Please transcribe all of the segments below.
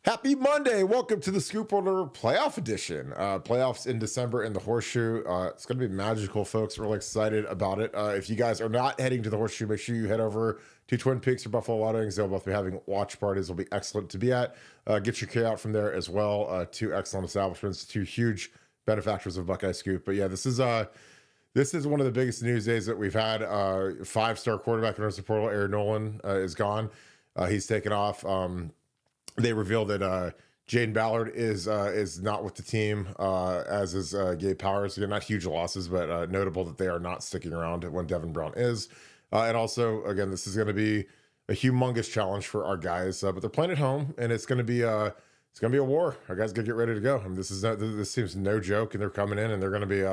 Happy Monday. Welcome to the Scoop Order Playoff Edition. Playoffs in December in the Horseshoe. It's going to be magical, folks. We're really excited about it. If you guys are not heading to the Horseshoe, make sure you head over to Twin Peaks or Buffalo Wild Wings. They'll both be having watch parties. They'll be excellent to be at. Get your kid out from there as well. Two excellent establishments, two huge benefactors of Buckeye Scoop. But yeah, this is one of the biggest news days that we've had. Five-star quarterback in the portal, Aaron Nolan, is gone. He's taken off. They revealed that Jaden Ballard is not with the team, as is Gabe Powers. Again, not huge losses, but notable that they are not sticking around when Devin Brown is. And also, again, this is going to be a humongous challenge for our guys, but they're playing at home, and it's going to be a war. Our guys got to get ready to go. I mean, this seems no joke, and they're coming in, and they're going to be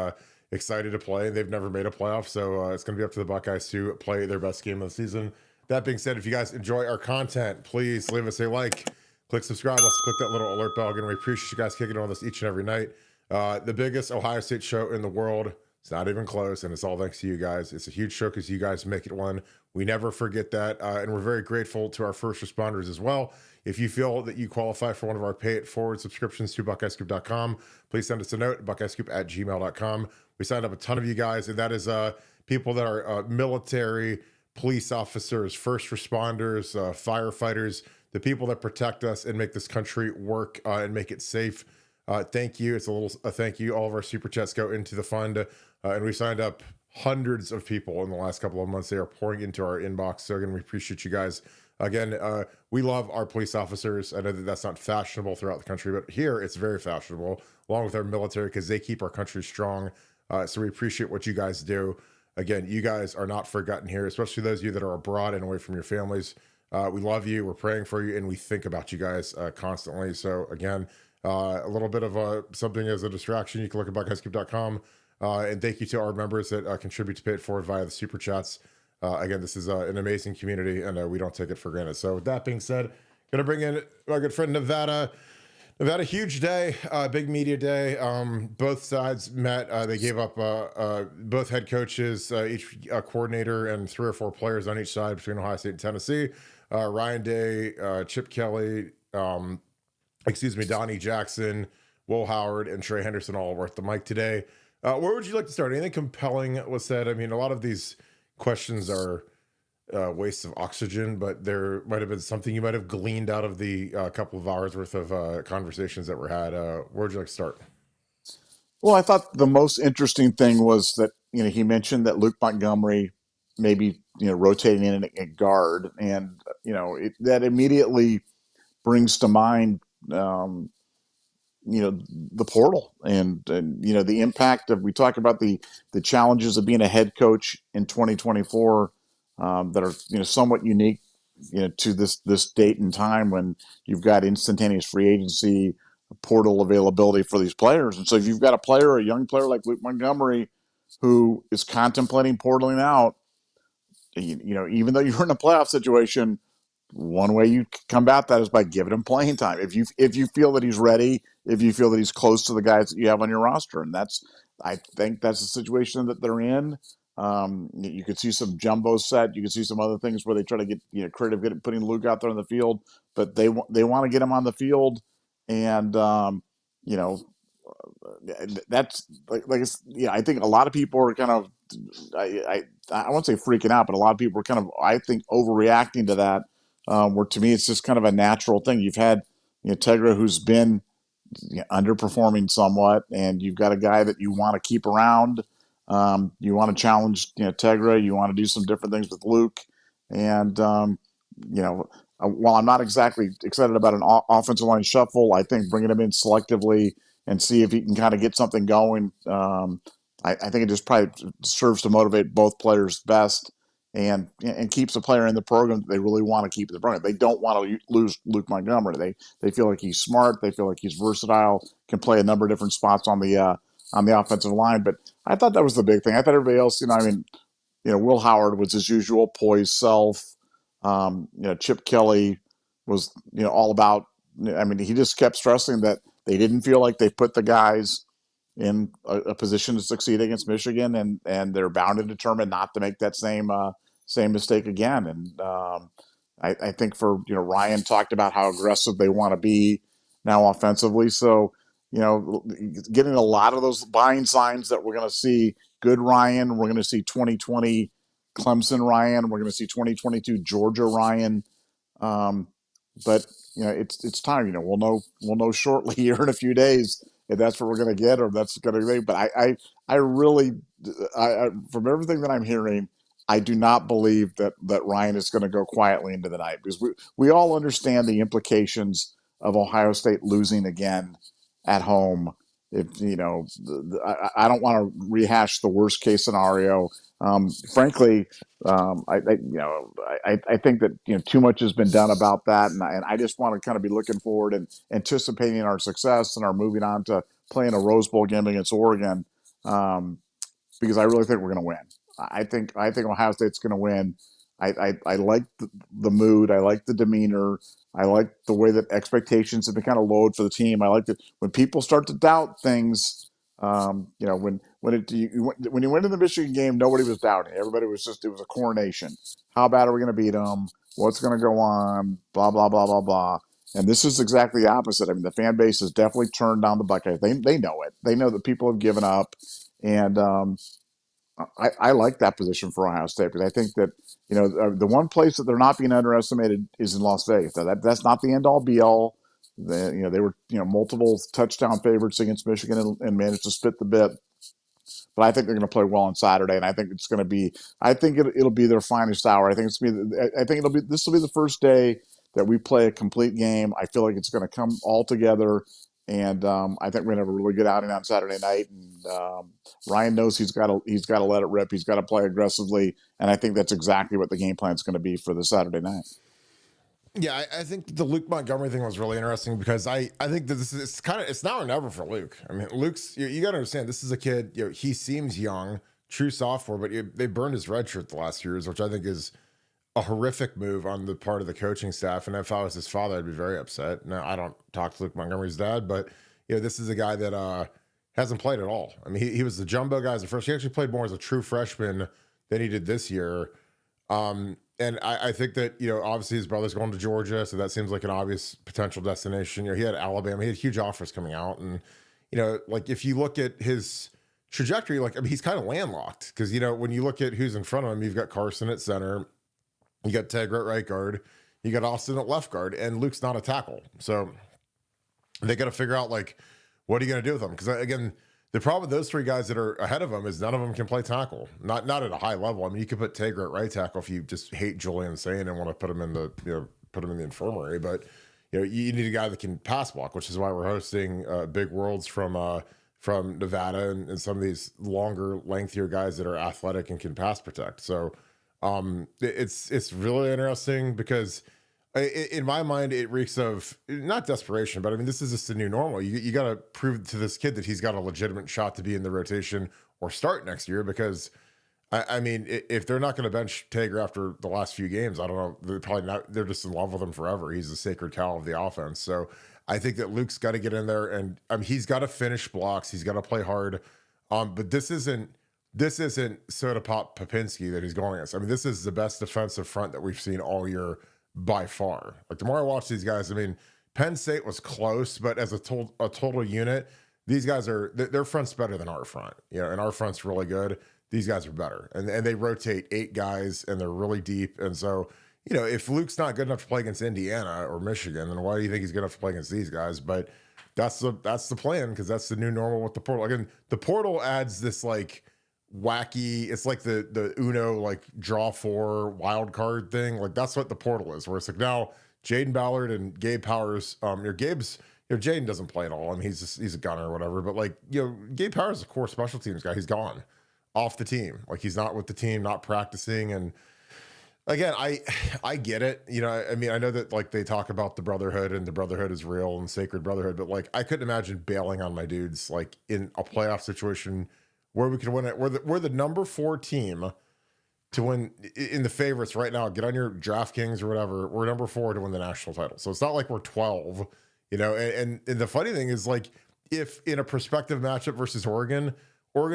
excited to play. They've never made a playoff, so it's going to be up to the Buckeyes to play their best game of the season. That being said, if you guys enjoy our content, please leave us a like. Click subscribe. Also click that little alert bell. Again, we appreciate you guys kicking on this each and every night. The biggest Ohio State show in the world. It's not even close, and it's all thanks to you guys. It's a huge show because you guys make it one. We never forget that, and we're very grateful to our first responders as well. If you feel that you qualify for one of our pay-it-forward subscriptions to BuckeyeScoop.com, please send us a note, BuckeyeScoop@gmail.com. We signed up a ton of you guys, and that is people that are military, police officers, first responders, firefighters, the people that protect us and make this country work and make it safe. Thank you. It's a little thank you. All of our super chats go into the fund, and we signed up hundreds of people in the last couple of months. They are pouring into our inbox. So again, we appreciate you guys. Again, we love our police officers. I know that that's not fashionable throughout the country, but here it's very fashionable, along with our military, because they keep our country strong. So we appreciate what you guys do. Again, you guys are not forgotten here, especially those of you that are abroad and away from your families. We love you. We're praying for you, and we think about you guys constantly. So again, a little bit of something as a distraction. You can look at BuckeyeScoop.com. And thank you to our members that contribute to pay it forward via the super chats. Again, this is an amazing community, and we don't take it for granted. So with that being said, going to bring in my good friend Nevada. Nevada, huge day, big media day. Both sides met. They gave up both head coaches, each coordinator, and 3 or 4 players on each side between Ohio State and Tennessee. Ryan Day, Chip Kelly, Donnie Jackson, Will Howard, and Trey Henderson all worth the mic today. Where would you like to start? Anything compelling was said? I mean, a lot of these questions are wastes of oxygen, but there might have been something you might have gleaned out of the couple of hours worth of conversations that were had. Where would you like to start? Well, I thought the most interesting thing was that he mentioned that Luke Montgomery maybe rotating in at guard, and that immediately brings to mind the portal and the impact of, we talk about the challenges of being a head coach in 2024 that are somewhat unique to this date and time when you've got instantaneous free agency, portal availability for these players. And so if you've got a young player like Luke Montgomery who is contemplating portaling out, even though you're in a playoff situation, one way you combat that is by giving him playing time. If you feel that he's ready, if you feel that he's close to the guys that you have on your roster, and I think that's the situation that they're in. You could see some jumbo set. You could see some other things where they try to get creative, putting Luke out there on the field, but they want to get him on the field, and that's I think a lot of people are kind of I won't say freaking out, but a lot of people are kind of, I think, overreacting to that. Where to me it's just kind of a natural thing. You've had Tegra, who's been underperforming somewhat, and you've got a guy that you want to keep around. You want to challenge Tegra. You want to do some different things with Luke, and while I'm not exactly excited about an offensive line shuffle, I think bringing him in selectively and see if he can kind of get something going. I think it just probably serves to motivate both players best, and keeps a player in the program that they really want to keep in the program. They don't want to lose Luke Montgomery. They feel like he's smart. They feel like he's versatile, can play a number of different spots on the offensive line. But I thought that was the big thing. I thought everybody else, Will Howard was his usual poised self. Chip Kelly was, all about. I mean, he just kept stressing that they didn't feel like they put the guys in a position to succeed against Michigan, and they're bound and determined not to make that same mistake again. And I think for, Ryan talked about how aggressive they want to be now offensively. So, getting a lot of those buying signs that we're going to see good Ryan. We're going to see 2020 Clemson Ryan. We're going to see 2022 Georgia Ryan. But it's time. We'll know shortly here in a few days if that's what we're going to get or if that's going to be. But I really, from everything that I'm hearing, I do not believe that Ryan is going to go quietly into the night, because we all understand the implications of Ohio State losing again at home. If I don't want to rehash the worst case scenario. Frankly, I think that too much has been done about that, and I just want to kind of be looking forward and anticipating our success and our moving on to playing a Rose Bowl game against Oregon, because I really think we're going to win. I think Ohio State's going to win. I like the mood. I like the demeanor. I like the way that expectations have been kind of lowered for the team. I like that when people start to doubt things. When you went into the Michigan game, nobody was doubting. Everybody was it was a coronation. How bad are we going to beat them? What's going to go on? Blah blah blah blah blah. And this is exactly the opposite. I mean, the fan base has definitely turned down the Buckeyes. They know it. They know that people have given up, and I like that position for Ohio State, because I think that the one place that they're not being underestimated is in Las Vegas. That's not the end all be all. They were multiple touchdown favorites against Michigan and managed to spit the bit. But I think they're going to play well on Saturday, and I think it's going to be. I think it'll be their finest hour. I think it'll be. This will be the first day that we play a complete game. I feel like it's going to come all together, and I think we're going to have a really good outing on Saturday night. And Ryan knows he's got to let it rip. He's got to play aggressively, and I think that's exactly what the game plan is going to be for the Saturday night. Yeah, I think the Luke Montgomery thing was really interesting, because I think that it's now or never for Luke. I mean, Luke's you got to understand, this is a kid. He seems young, true sophomore, but they burned his red shirt the last years, which I think is a horrific move on the part of the coaching staff. And if I was his father, I'd be very upset. Now, I don't talk to Luke Montgomery's dad, but this is a guy that hasn't played at all. I mean, he was the jumbo guy as a first. He actually played more as a true freshman than he did this year. And I think that, obviously his brother's going to Georgia, so that seems like an obvious potential destination. He had Alabama, he had huge offers coming out. And, like if you look at his trajectory, he's kind of landlocked, because, when you look at who's in front of him, you've got Carson at center, you got Tegra at right guard, you got Austin at left guard, and Luke's not a tackle. So they got to figure out, what are you going to do with him? Because, again, the problem with those three guys that are ahead of him is none of them can play tackle. Not at a high level. I mean, you could put Tegra at right tackle if you just hate Julian Sain and want to put him in the infirmary. But you need a guy that can pass block, which is why we're hosting Big Worlds from Nevada and some of these longer, lengthier guys that are athletic and can pass protect. So it's really interesting, because in my mind, it reeks of not desperation, but I mean, this is just the new normal. You got to prove to this kid that he's got a legitimate shot to be in the rotation or start next year, because I mean, if they're not going to bench Tager after the last few games, I don't know. They're probably not. They're just in love with him forever. He's the sacred cow of the offense. So I think that Luke's got to get in there, and he's got to finish blocks. He's got to play hard. But this isn't Soda Pop Popinski that he's going against. I mean, this is the best defensive front that we've seen all year by far. Like, the more I watch these guys, I mean, Penn State was close, but as a total unit, these guys their front's better than our front. And our front's really good. These guys are better, and they rotate 8 guys, and they're really deep. And so, if Luke's not good enough to play against Indiana or Michigan, then why do you think he's good enough to play against these guys? But that's the plan, because that's the new normal with the portal. Again, the portal adds this wacky, it's like the Uno draw 4 wild card thing. That's what the portal is, where it's now Jaden Ballard and Gabe Powers. Jaden doesn't play at all. I mean, he's a gunner or whatever, but Gabe Powers is a core special teams guy. He's gone off the team. He's not with the team, not practicing. And again, I get it. I mean, I know that they talk about the brotherhood, and the brotherhood is real and sacred brotherhood, but I couldn't imagine bailing on my dudes in a playoff situation where we can win it. We're the number 4 team to win in the favorites right now. Get on your DraftKings or whatever. We're number 4 to win the national title. So it's not like we're 12, and the funny thing is, if in a prospective matchup versus Oregon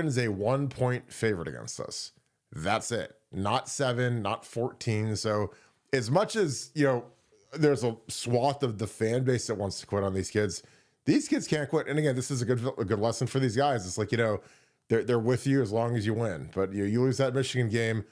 is a 1-point favorite against us. That's it. Not 7, not 14. So as much as, there's a swath of the fan base that wants to quit on these kids can't quit. And again, this is a good lesson for these guys. It's like, they're with you as long as you win, but you lose that Michigan game.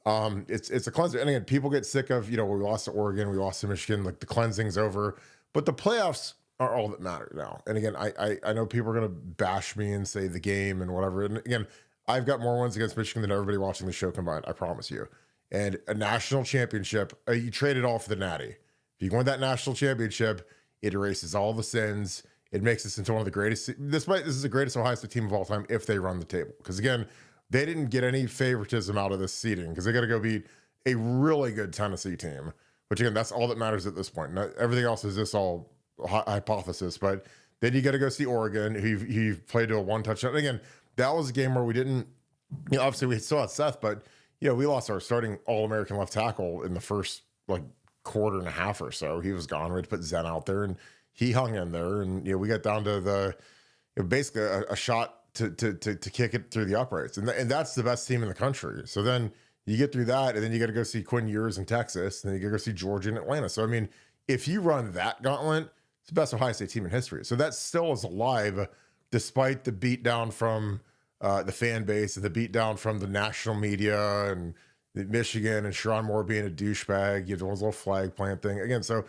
It's a cleanser. And again, people get sick of, we lost to Oregon, we lost to Michigan, like the cleansing's over, but the playoffs are all that matter now. And again, I know people are going to bash me and say the game and whatever. And again, I've got more wins against Michigan than everybody watching the show combined. I promise you. And a national championship, you trade it all for the Natty. If you win that national championship, it erases all the sins. It makes us into one of the greatest. This is the greatest Ohio State team of all time if they run the table. Because again, they didn't get any favoritism out of this seeding because they got to go beat a really good Tennessee team. Which again, that's all that matters at this point. Not, everything else is just all hypothesis. But then you got to go see Oregon, who he played to a 1 touchdown. And again, that was a game where we didn't. Obviously we still had Seth, but we lost our starting All-American left tackle in the first quarter and a half or so. He was gone. We had to put Zen out there, and he hung in there, and we got down to the basically a shot to kick it through the uprights, and that's the best team in the country. So then you get through that, and then you got to go see Quinn Ewers in Texas, and then you got to go see Georgia and Atlanta. So I mean, if you run that gauntlet, it's the best Ohio State team in history. So that still is alive, despite the beatdown from the fan base and the beatdown from the national media and Michigan and Sharon Moore being a douchebag, his little flag plant thing again. So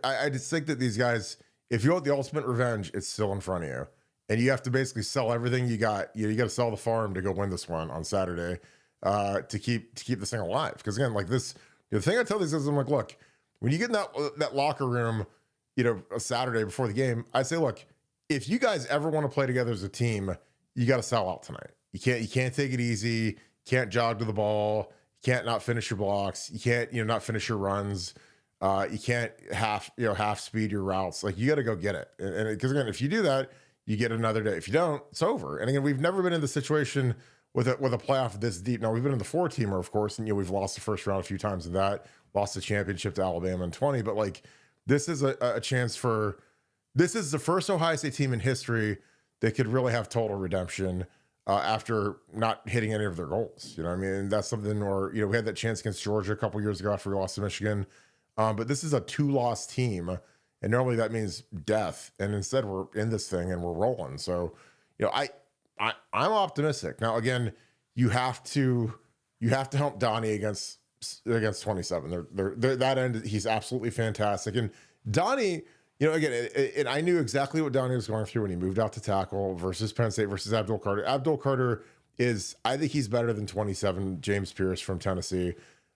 I just think that these guys, if you want the ultimate revenge, it's still in front of you, and you have to basically sell everything you got. You got to sell the farm to go win this one on Saturday to keep this thing alive. Because again, the thing I tell these guys, I'm like, look, when you get in that locker room, a Saturday before the game, I say, look, if you guys ever want to play together as a team, you got to sell out tonight. You can't take it easy. Can't jog to the ball. You can't not finish your blocks. You can't not finish your runs. You can't half speed your routes. You got to go get it. And because again, if you do that, you get another day. If you don't, it's over. And again, we've never been in the situation with a playoff this deep. Now we've been in the 4-teamer, of course, and we've lost the first round a few times in that, lost the championship to Alabama in 20. But this is a chance this is the first Ohio State team in history that could really have total redemption after not hitting any of their goals. I mean, that's something where, we had that chance against Georgia a couple years ago after we lost to Michigan. But this is a 2-loss team, and normally that means death. And instead, we're in this thing and we're rolling. So, I'm optimistic. Now, again, you have to help Donnie against 27. They're that end. He's absolutely fantastic. And Donnie, again, and I knew exactly what Donnie was going through when he moved out to tackle versus Penn State versus Abdul Carter. Abdul Carter I think he's better than 27 James Pierce from Tennessee.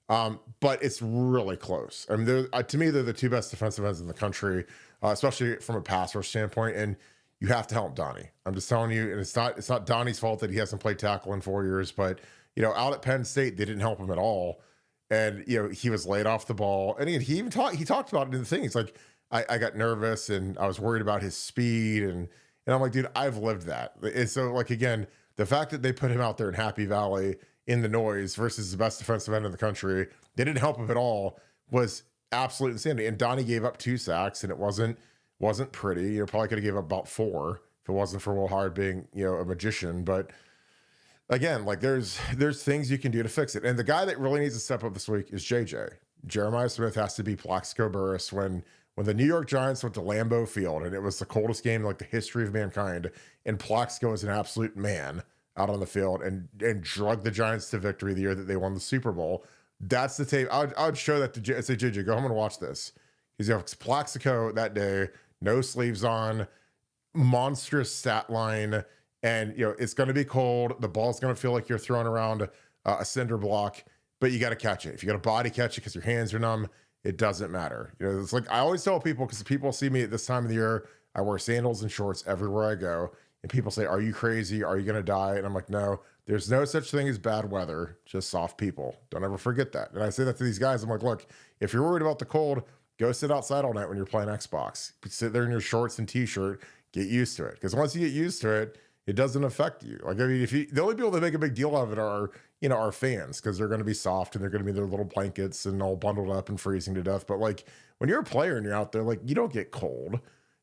But it's really close. I mean, to me, they're the two best defensive ends in the country, especially from a pass rush standpoint. And you have to help Donnie. I'm just telling you, and it's not Donnie's fault that he hasn't played tackle in 4 years. But out at Penn State, they didn't help him at all, and he was laid off the ball. And he even talked about it in the thing. He's like, I got nervous and I was worried about his speed, and I'm like, dude, I've lived that. And so again, the fact that they put him out there in Happy Valley in the noise versus the best defensive end in the country, they didn't help him at all, was absolute insanity. And Donnie gave up 2 sacks, and it wasn't pretty. Probably could have gave up about 4 if it wasn't for Will Hard being, a magician. But again, there's things you can do to fix it. And the guy that really needs to step up this week is JJ. Jeremiah Smith has to be Plaxico Burress when the New York Giants went to Lambeau Field, and it was the coldest game in the history of mankind, and Plaxico is an absolute man out on the field and drug the Giants to victory the year that they won the Super Bowl. That's the tape. I would show that to say, JJ, go home and watch this. Because Plaxico that day, no sleeves on, monstrous stat line, and it's going to be cold. The ball's going to feel like you're throwing around a cinder block, but you got to catch it. If you got to body catch it because your hands are numb, it doesn't matter. It's I always tell people, because people see me at this time of the year, I wear sandals and shorts everywhere I go. And people say, are you crazy? Are you going to die? And I'm like, no, there's no such thing as bad weather, just soft people. Don't ever forget that. And I say that to these guys. I'm like, look, if you're worried about the cold, go sit outside all night when you're playing Xbox. Sit there in your shorts and t-shirt, get used to it. Because once you get used to it, it doesn't affect you. The only people that make a big deal of it are, our fans, because they're going to be soft and they're going to be their little blankets and all bundled up and freezing to death. But when you're a player and you're out there, you don't get cold.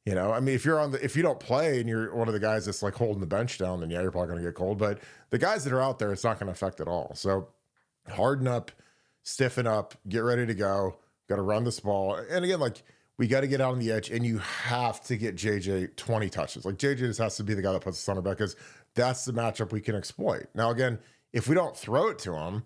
I mean, if you don't play and you're one of the guys that's holding the bench down, then you're probably going to get cold. But the guys that are out there, it's not going to affect at all. So harden up, stiffen up, get ready to go. Got to run this ball. And again, like, we got to get out on the edge, and you have to get JJ 20 touches. Like, JJ just has to be the guy that puts us on our back, because that's the matchup we can exploit. Now, again, if we don't throw it to him,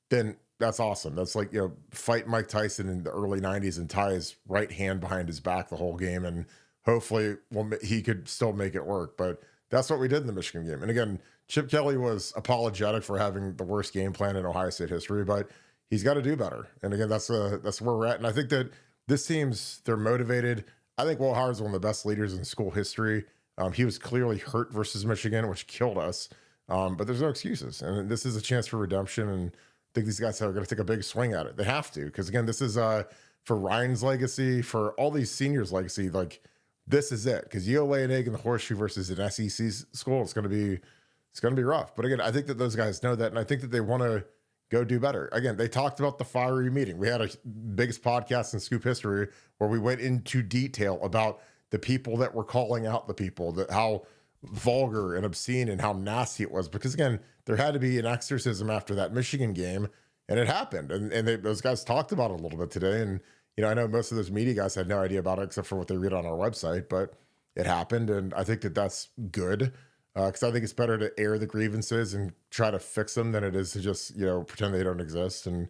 then that's awesome. That's like, fight Mike Tyson in the early 90s and tie his right hand behind his back the whole game. And hopefully he could still make it work. But that's what we did in the Michigan game. And again, Chip Kelly was apologetic for having the worst game plan in Ohio State history, but he's got to do better. And again, that's where we're at. And I think that this team's, they're motivated. I think Will Howard's one of the best leaders in school history. He was clearly hurt versus Michigan, which killed us. But there's no excuses. And this is a chance for redemption. And I think these guys are going to take a big swing at it. They have to, because again, this is for Ryan's legacy, for all these seniors' legacy. Like, this is it, because you lay an egg in the horseshoe versus an SEC school. It's going to be rough. But again, I think that those guys know that, and I think that they want to go do better. Again, they talked about the fiery meeting. We had a biggest podcast in Scoop history where we went into detail about the people that were calling out the people, that how vulgar and obscene and how nasty it was. Because again, there had to be an exorcism after that Michigan game, and it happened. And those guys talked about it a little bit today. And I know most of those media guys had no idea about it except for what they read on our website, but it happened. And I think that that's good, because I think it's better to air the grievances and try to fix them than it is to just, pretend they don't exist. And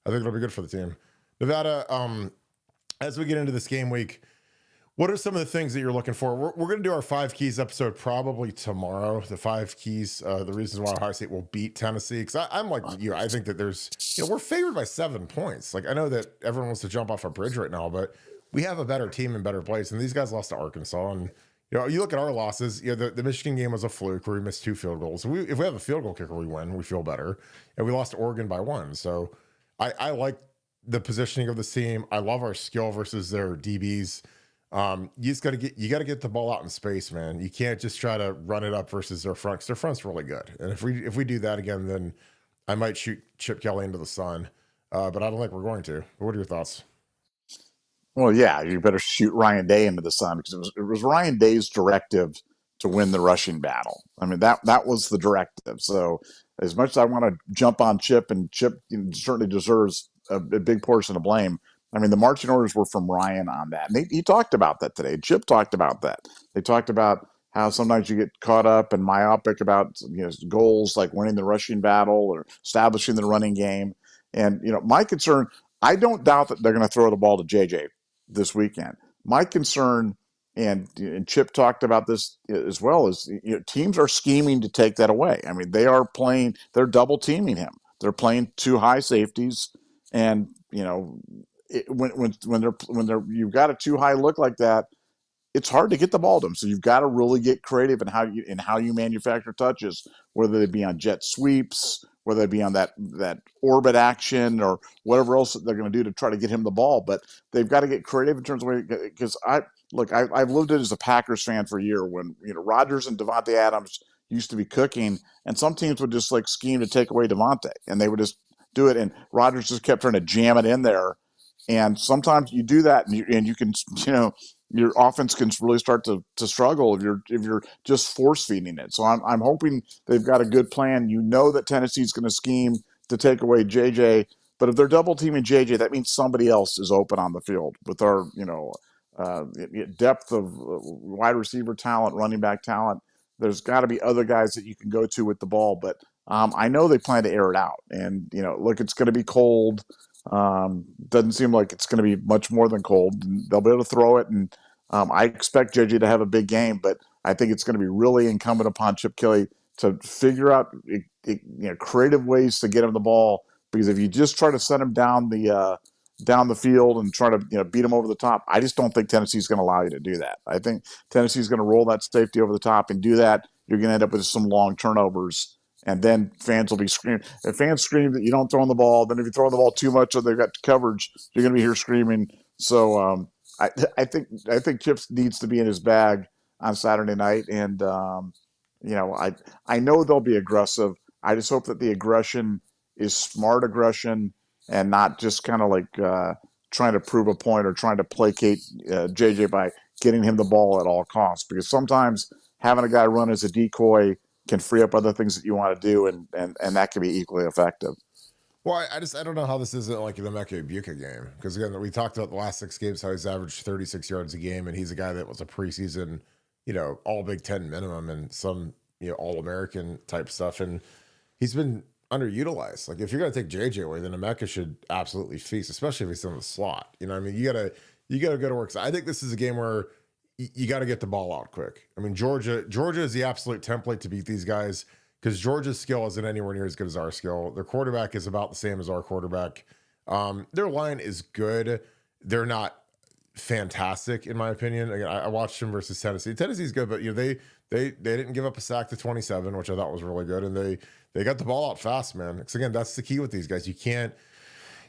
I think it'll be good for the team. Nevada, as we get into this game week, what are some of the things that you're looking for? We're going to do our 5 keys episode probably tomorrow. The 5 keys, the reasons why Ohio State will beat Tennessee. Because I'm like you, I think that there's, we're favored by 7 points. Like, I know that everyone wants to jump off a bridge right now, but we have a better team and better place. And these guys lost to Arkansas. And, you look at our losses, the Michigan game was a fluke where we missed 2 field goals. If we have a field goal kicker, we win, we feel better. And we lost to Oregon by 1. So I like the positioning of this team. I love our skill versus their DBs. You just got to get the ball out in space, man. You can't just try to run it up versus their front, because their front's really good. And if we do that again, then I might shoot Chip Kelly into the sun. But I don't think we're going to. What are your thoughts? Well, yeah, you better shoot Ryan Day into the sun, because it was Ryan Day's directive to win the rushing battle. I mean, that was the directive. So as much as I want to jump on Chip, and Chip certainly deserves a big portion of blame, I mean, the marching orders were from Ryan on that. And he talked about that today. Chip talked about that. They talked about how sometimes you get caught up and myopic about goals like winning the rushing battle or establishing the running game. And, my concern, I don't doubt that they're going to throw the ball to JJ this weekend. My concern, and Chip talked about this as well, is teams are scheming to take that away. I mean, they're double teaming him. They're playing 2 high safeties, and when you've got a 2 high look like that, it's hard to get the ball to them. So you've got to really get creative in how you manufacture touches, whether they be on jet sweeps, whether they be on that orbit action, or whatever else they're going to do to try to get him the ball. But they've got to get creative in terms of, because I've lived it as a Packers fan for a year, when Rodgers and Devontae Adams used to be cooking, and some teams would just scheme to take away Devontae, and they would just do it, and Rodgers just kept trying to jam it in there. And sometimes you do that, and you can, your offense can really start to struggle if you're just force feeding it. So I'm hoping they've got a good plan. That Tennessee's going to scheme to take away JJ, but if they're double teaming JJ, that means somebody else is open on the field with our depth of wide receiver talent, running back talent. There's got to be other guys that you can go to with the ball, but I know they plan to air it out. And look, it's going to be cold. Doesn't seem like it's going to be much more than cold. They'll be able to throw it, and I expect JJ to have a big game, but I think it's going to be really incumbent upon Chip Kelly to figure out creative ways to get him the ball, because if you just try to send him down the field and try to beat him over the top, I just don't think Tennessee's going to allow you to do that. I think Tennessee's going to roll that safety over the top, and do that, you're going to end up with some long turnovers. And then fans will be screaming. If fans scream that you don't throw in the ball, then if you throw in the ball too much or they've got coverage, you're going to be here screaming. So I think Chips needs to be in his bag on Saturday night. And, I know they'll be aggressive. I just hope that the aggression is smart aggression and not just kind of trying to prove a point or trying to placate JJ by getting him the ball at all costs. Because sometimes having a guy run as a decoy can free up other things that you want to do, and that can be equally effective. Well, I don't know how this isn't like the Mecca Buca game, because again, we talked about the last 6 games how he's averaged 36 yards a game, and he's a guy that was a preseason, all Big Ten minimum and some All American type stuff, and he's been underutilized. Like if you're gonna take JJ away, then Emeka should absolutely feast, especially if he's in the slot. I mean, you gotta go to work. So I think this is a game where you got to get the ball out quick. I mean, Georgia is the absolute template to beat these guys because Georgia's skill isn't anywhere near as good as our skill. Their quarterback is about the same as our quarterback. Their line is good. They're not fantastic in my opinion. Again, I watched them versus Tennessee. Tennessee's good, but they didn't give up a sack to 27, which I thought was really good, and they got the ball out fast, man. Because again, that's the key with these guys. You can't.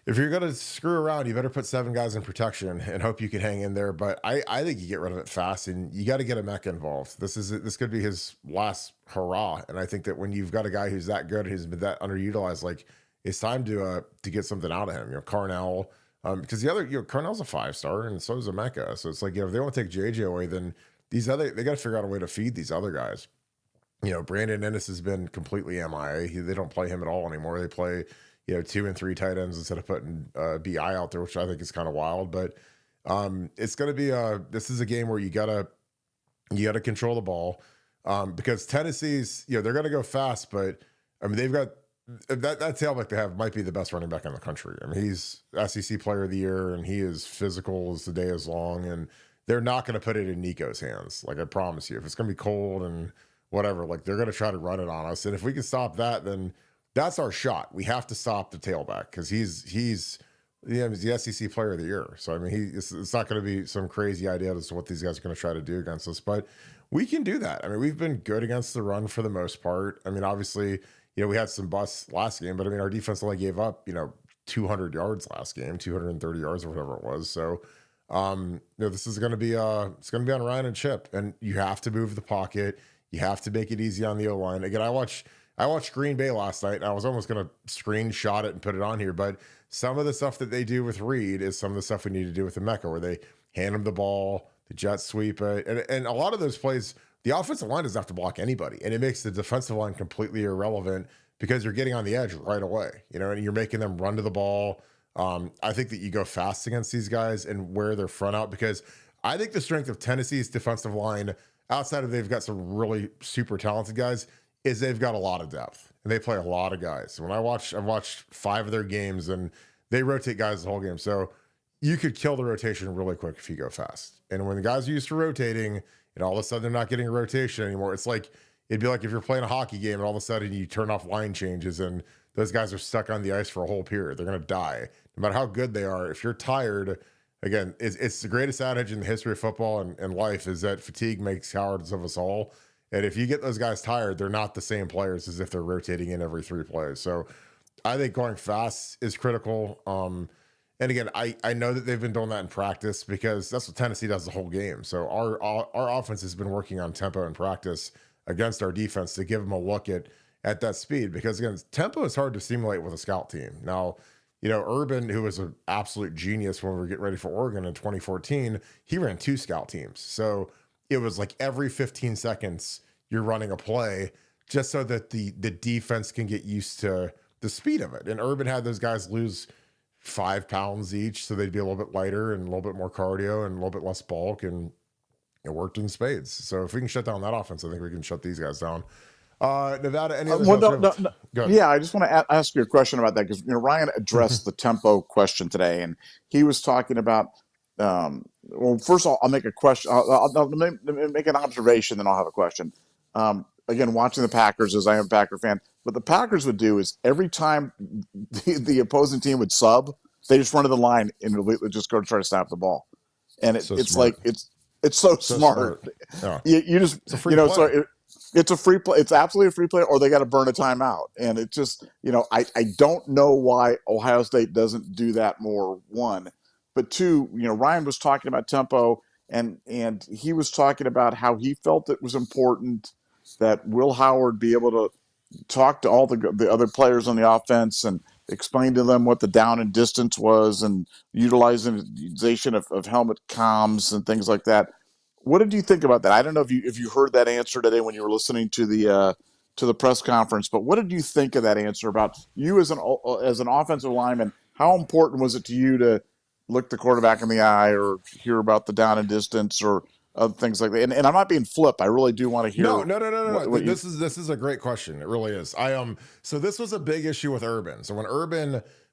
If you're going to screw around, you better put 7 guys in protection and hope you can hang in there. But I think you get rid of it fast, and you got to get Emeka involved. This could be his last hurrah. And I think that when you've got a guy who's that good, who's been that underutilized, like it's time to get something out of him. Carnell, because the other, Carnell's a 5-star, and so is Emeka. So it's like, if they want to take JJ away, then they got to figure out a way to feed these other guys. Brandon Ennis has been completely MIA. They don't play him at all anymore. They play 2 and 3 tight ends instead of putting BI out there, which I think is kind of wild. But it's going to be this is a game where you gotta control the ball because Tennessee's they're going to go fast, but I mean they've got that tailback they have might be the best running back in the country. I mean he's SEC Player of the Year and he is physical as the day is long, and they're not going to put it in Nico's hands. Like I promise you, if it's going to be cold and whatever, like they're going to try to run it on us, and if we can stop that, then that's our shot. We have to stop the tailback because he's the SEC Player of the Year. So I mean, it's not going to be some crazy idea as to what these guys are going to try to do against us, but we can do that. I mean, we've been good against the run for the most part. I mean, obviously, we had some busts last game, but I mean, our defense only gave up 200 yards last game, 230 yards or whatever it was. So this is going to be it's going to be on Ryan and Chip, and you have to move the pocket. You have to make it easy on the O-line. Again, I watched Green Bay last night, and I was almost going to screenshot it and put it on here, but some of the stuff that they do with Reed is some of the stuff we need to do with Emeka, where they hand him the ball, the jet sweep, and a lot of those plays, the offensive line doesn't have to block anybody, and it makes the defensive line completely irrelevant because you're getting on the edge right away, and you're making them run to the ball. I think that you go fast against these guys and wear their front out, because I think the strength of Tennessee's defensive line, outside of they've got some really super talented guys, is they've got a lot of depth and they play a lot of guys. I've watched 5 of their games and they rotate guys the whole game. So you could kill the rotation really quick if you go fast. And when the guys are used to rotating and all of a sudden they're not getting a rotation anymore, it'd be like if you're playing a hockey game and all of a sudden you turn off line changes and those guys are stuck on the ice for a whole period. They're going to die. No matter how good they are, if you're tired, again, it's the greatest adage in the history of football and life is that fatigue makes cowards of us all. And if you get those guys tired, they're not the same players as if they're rotating in every 3 plays. So I think going fast is critical. And again, I know that they've been doing that in practice because that's what Tennessee does the whole game. So our offense has been working on tempo in practice against our defense to give them a look at that speed. Because again, tempo is hard to simulate with a scout team. Now, Urban, who was an absolute genius when we were getting ready for Oregon in 2014, he ran 2 scout teams. So it was like every 15 seconds you're running a play just so that the defense can get used to the speed of it. And Urban had those guys lose 5 pounds each, so they'd be a little bit lighter and a little bit more cardio and a little bit less bulk, and it worked in spades. So if we can shut down that offense, I think we can shut these guys down. Nevada, any other no. Yeah, I just want to ask you a question about that because Ryan addressed the tempo question today, and he was talking about. Well, first of all, I'll make a question. I'll make an observation, then I'll have a question. Again, watching the Packers, as I am a Packer fan, what the Packers would do is every time the opposing team would sub, they just run to the line and just go to try to snap the ball, and it's smart. Like it's so smart. Yeah. You just so it's a free play. It's absolutely a free play, or they got to burn a timeout. And it just I don't know why Ohio State doesn't do that more. 1. But 2, Ryan was talking about tempo, and he was talking about how he felt it was important that Will Howard be able to talk to all the other players on the offense and explain to them what the down and distance was and utilization of helmet comms and things like that. What did you think about that? I don't know if you heard that answer today when you were listening to the to the press conference. But what did you think of that answer about you as an offensive lineman? How important was it to you to look the quarterback in the eye or hear about the down and distance or other things like that? And I'm not being flip. I really do want to hear. No. This is a great question. It really is. So this was a big issue with Urban. So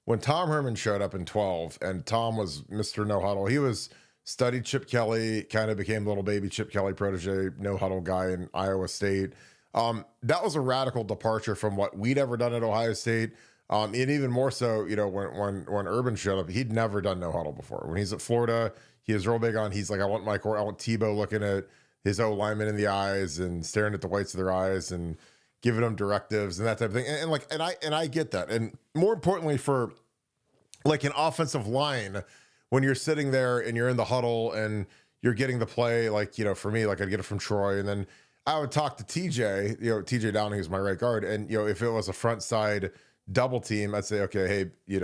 when Tom Herman showed up in 12 and Tom was Mr. No Huddle, he was studied Chip Kelly, kind of became a little baby Chip Kelly protege, no huddle guy in Iowa State. That was a radical departure from what we'd ever done at Ohio State. And even more so, when Urban showed up, he'd never done no huddle before. When he's at Florida, he was real big on, he's like, I want Tebow looking at his O lineman in the eyes and staring at the whites of their eyes and giving them directives and that type of thing. And I get that. And more importantly, for like an offensive line, when you're sitting there and you're in the huddle and you're getting the play, like, for me, like I'd get it from Troy, and then I would talk to TJ, TJ Downing, who's my right guard. And, if it was a front side double team, I'd say, okay, hey,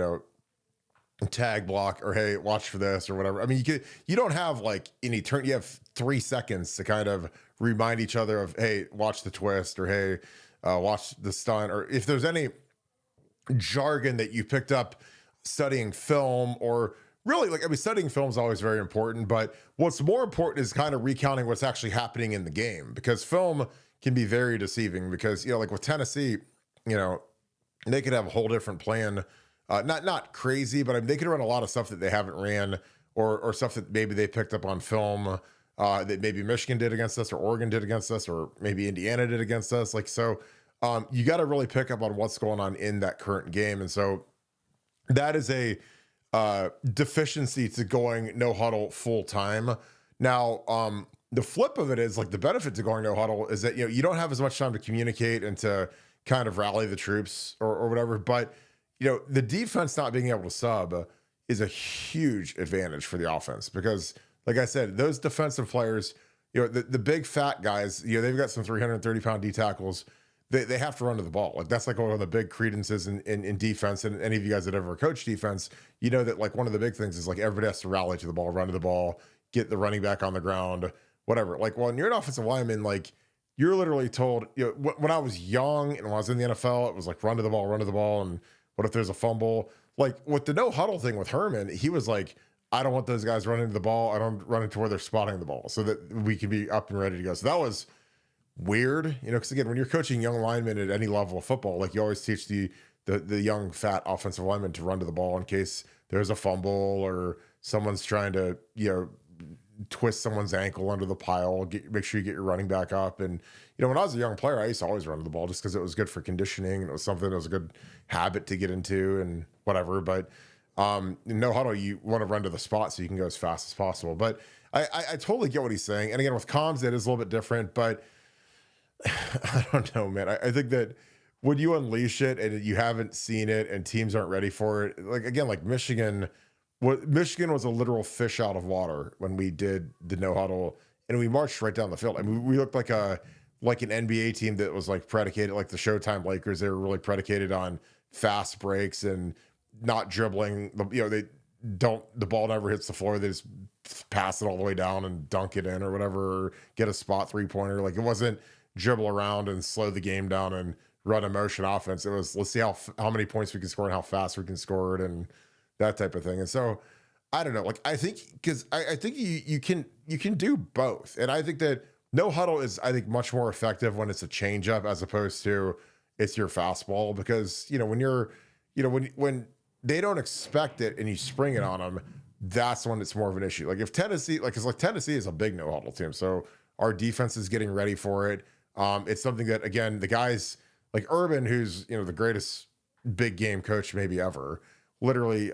tag block, or hey, watch for this or whatever. I mean, you don't have like any turn. You have 3 seconds to kind of remind each other of, hey, watch the twist, or hey, watch the stun, or if there's any jargon that you picked up studying film, or really, studying film is always very important, but what's more important is kind of recounting what's actually happening in the game, because film can be very deceiving. Because, like with Tennessee, they could have a whole different plan. Not crazy, but I mean, they could run a lot of stuff that they haven't ran, or stuff that maybe they picked up on film that maybe Michigan did against us, or Oregon did against us, or maybe Indiana did against us. You got to really pick up on what's going on in that current game. And so that is a deficiency to going no huddle full time. Now, the flip of it is, like, the benefit to going no huddle is that, you don't have as much time to communicate and to kind of rally the troops or whatever. But, the defense not being able to sub is a huge advantage for the offense, because, like I said, those defensive players, the big fat guys, they've got some 330-pound D tackles. They have to run to the ball. Like, that's like one of the big credences in defense. And any of you guys that ever coached defense, that, like, one of the big things is, like, everybody has to rally to the ball, run to the ball, get the running back on the ground, whatever. Like, when you're an offensive lineman, like, you're literally told, when I was young and when I was in the NFL, it was like, run to the ball. And what if there's a fumble? Like, with the no huddle thing with Herman, he was like, I don't want those guys running to the ball. I don't run into where they're spotting the ball, so that we can be up and ready to go. So that was weird, because again, when you're coaching young linemen at any level of football, like, you always teach the young fat offensive linemen to run to the ball in case there's a fumble or someone's trying to, twist someone's ankle under the pile. Make sure you get your running back up. And, when I was a young player, I used to always run to the ball just because it was good for conditioning, and it was something that was a good habit to get into and whatever. But no huddle, you want to run to the spot so you can go as fast as possible. But I totally get what he's saying. And again, with comms, it is a little bit different, but I don't know, man. I think that when you unleash it and you haven't seen it and teams aren't ready for it, like Michigan was a literal fish out of water when we did the no huddle, and we marched right down the field. I mean, we looked like an NBA team that was like predicated, like the Showtime Lakers. They were really predicated on fast breaks and not dribbling. The ball never hits the floor. They just pass it all the way down and dunk it in or whatever, or get a spot 3-pointer. Like, it wasn't dribble around and slow the game down and run a motion offense. It was, let's see how many points we can score and how fast we can score it and that type of thing. And so I don't know, like, I think, because I think you can do both. And I think that no huddle is, I think, much more effective when it's a change up as opposed to it's your fastball, because, when you're, when they don't expect it and you spring it on them, that's when it's more of an issue. Like, if Tennessee, because Tennessee is a big no huddle team, so our defense is getting ready for it. It's something that, again, the guys like Urban, who's, the greatest big game coach maybe ever, literally,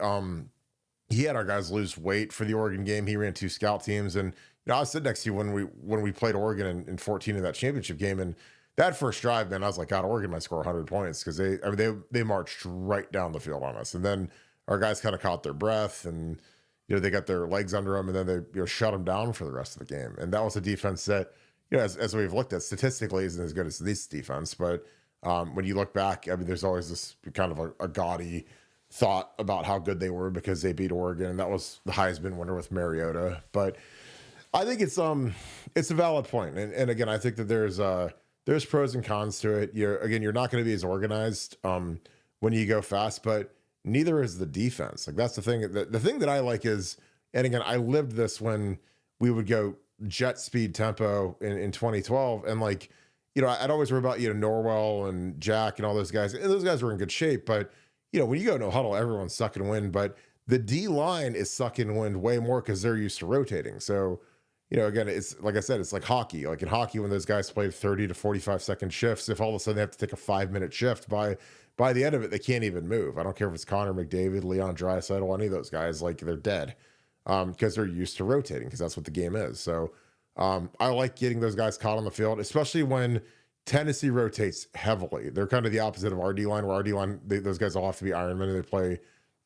he had our guys lose weight for the Oregon game. He ran 2 scout teams, and I was sitting next to you when we played Oregon in 14 in that championship game, and that first drive, man, I was like, God, Oregon might score 100 points, because they marched right down the field on us, and then our guys kind of caught their breath, and they got their legs under them, and then they shut them down for the rest of the game. And that was a defense that, as we've looked at statistically, isn't as good as this defense, but when you look back, I mean, there's always this kind of a gaudy thought about how good they were because they beat Oregon, and that was the Heisman winner with Mariota. But I think it's a valid point. And again, I think that there's there's pros and cons to it. You're not going to be as organized when you go fast, but neither is the defense. Like that's the thing. The thing that I like is, and again, I lived this when we would go jet speed tempo in 2012, and like, I'd always worry about Norwell and Jack and all those guys. And those guys were in good shape, but when you go no huddle, everyone's sucking wind, but the D line is sucking wind way more because they're used to rotating. So, again, it's like I said, it's like hockey. Like in hockey, when those guys play 30 to 45-second shifts, if all of a sudden they have to take a 5-minute shift, by the end of it, they can't even move. I don't care if it's Connor McDavid, Leon Draisaitl, any of those guys, like they're dead because they're used to rotating because that's what the game is. So I like getting those guys caught on the field, especially when Tennessee rotates heavily. They're kind of the opposite of our D-line, where our D-line, those guys all have to be Ironmen and they play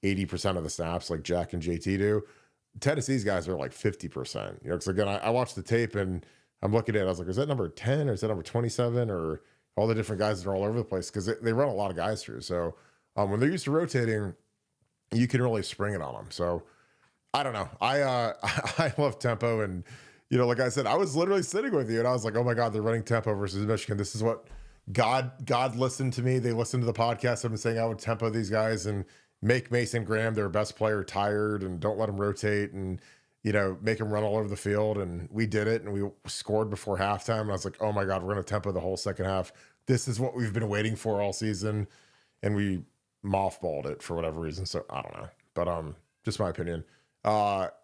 80% of the snaps like Jack and JT do. Tennessee's guys are like 50%. Because again, I watched the tape and I'm looking at it, I was like, is that number 10 or is that number 27 or all the different guys that are all over the place? Because they run a lot of guys through. So when they're used to rotating, you can really spring it on them. So I don't know. I love tempo. And, like I said, I was literally sitting with you and I was like, oh my God, they're running tempo versus Michigan. This is what God listened to me. They listened to the podcast. I've been saying I would tempo these guys and make Mason Graham, their best player, tired and don't let him rotate and, make him run all over the field. And we did it and we scored before halftime. And I was like, oh my God, we're going to tempo the whole second half. This is what we've been waiting for all season. And we mothballed it for whatever reason. So I don't know, but just my opinion.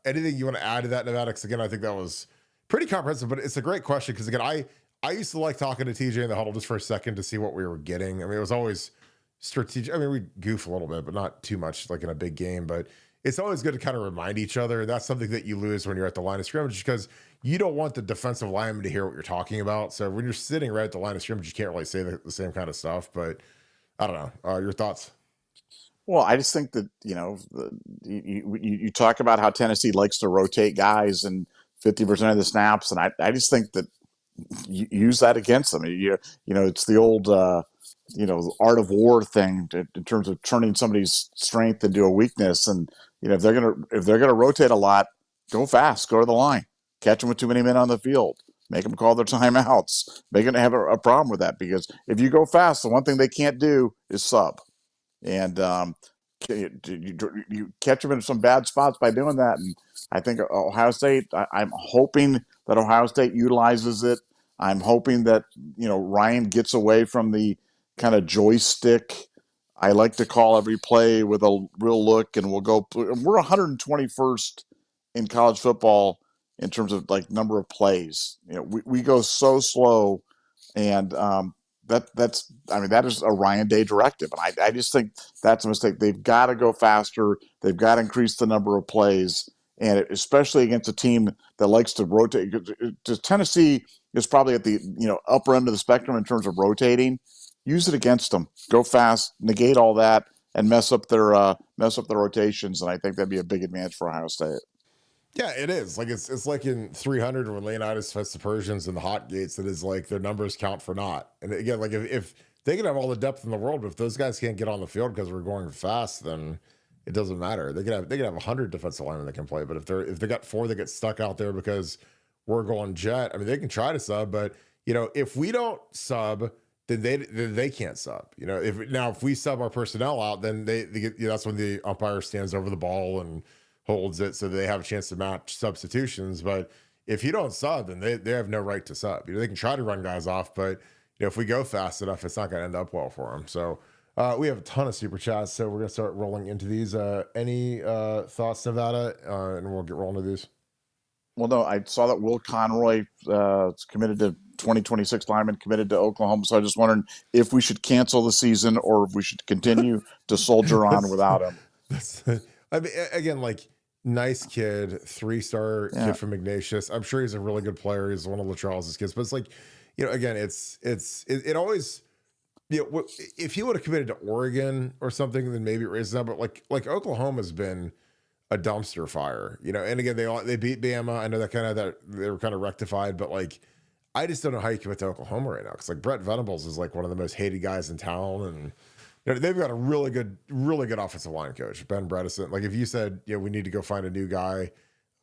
Anything you want to add to that, Nevada? Because again, I think that was pretty comprehensive, but it's a great question. Because again, I used to like talking to TJ in the huddle just for a second to see what we were getting. I mean, it was always strategic. I mean, we goof a little bit, but not too much like in a big game, but it's always good to kind of remind each other. That's something that you lose when you're at the line of scrimmage because you don't want the defensive lineman to hear what you're talking about. So when you're sitting right at the line of scrimmage, you can't really say the same kind of stuff, but I don't know. Your thoughts? Well, I just think that, you talk about how Tennessee likes to rotate guys and 50% of the snaps. And I just think that you use that against them. It's the old, art of war thing in terms of turning somebody's strength into a weakness. And, if they're going to rotate a lot, go fast, go to the line, catch them with too many men on the field, make them call their timeouts. They're going to have a problem with that because if you go fast, the one thing they can't do is sub. And you catch them in some bad spots by doing that. And I think Ohio State, I'm hoping that Ohio State utilizes it. I'm hoping that, Ryan gets away from the kind of joystick. I like to call every play with a real look, and we're 121st in college football in terms of like number of plays. We go so slow, and that is a Ryan Day directive. And I just think that's a mistake. They've got to go faster. They've got to increase the number of plays. And especially against a team that likes to rotate. Tennessee is probably at the upper end of the spectrum in terms of rotating. Use it against them. Go fast, negate all that, and mess up their rotations. And I think that'd be a big advantage for Ohio State. Yeah, it is. Like it's like in 300 when Leonidas fights the Persians and the hot gates. It is like their numbers count for naught. And again, like if they can have all the depth in the world, but if those guys can't get on the field because we're going fast, then it doesn't matter. They can have 100 defensive linemen that can play, but if they got 4 that get stuck out there because we're going jet, I mean they can try to sub, but if we don't sub, then they can't sub. If we sub our personnel out, then they get, that's when the umpire stands over the ball and holds it so that they have a chance to match substitutions. But if you don't sub, then they have no right to sub. They can try to run guys off, but if we go fast enough, it's not going to end up well for them. So we have a ton of super chats, so we're going to start rolling into these. Any thoughts, Nevada? And we'll get rolling to these. Well, no, I saw that Will Conroy is committed to 2026 lineman, committed to Oklahoma. So I just wondering if we should cancel the season or if we should continue to soldier on without him. I mean, again, like nice kid, 3-star kid from Ignatius. I'm sure he's a really good player. He's one of Latrell's kids, but it's like, again, it always, if he would have committed to Oregon or something, then maybe it raises that. But like Oklahoma's been a dumpster fire, and again, they beat Bama. I know that they were kind of rectified, but like, I just don't know how you commit to Oklahoma right now. Cause like Brett Venables is like one of the most hated guys in town. And they've got a really good offensive line coach, Ben Bredesen. Like if you said, we need to go find a new guy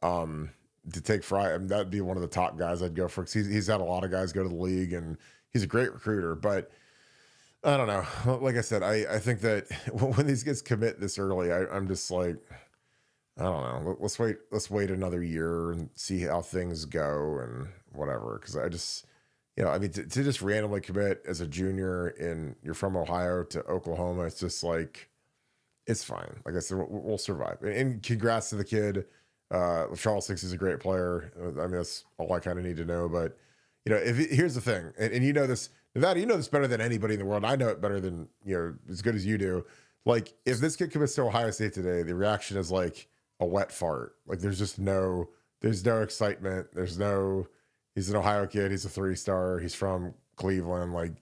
to take Fry, I mean, that'd be one of the top guys I'd go for. Cause he's had a lot of guys go to the league and he's a great recruiter, but I don't know. Like I said, I think that when these kids commit this early, I'm just like, I don't know. Let's wait another year and see how things go and whatever. Because I just, I mean, to just randomly commit as a junior and you're from Ohio to Oklahoma, it's just like, it's fine. Like I said, we'll survive. And congrats to the kid. Charles thinks he's a great player. I mean, that's all I kind of need to know. But here's the thing, and you know this. Nevada, you know this better than anybody in the world. I know it better than, as good as you do. Like, if this kid commits to Ohio State today, the reaction is like a wet fart. Like, there's no excitement. He's an Ohio kid. He's a 3-star. He's from Cleveland. Like,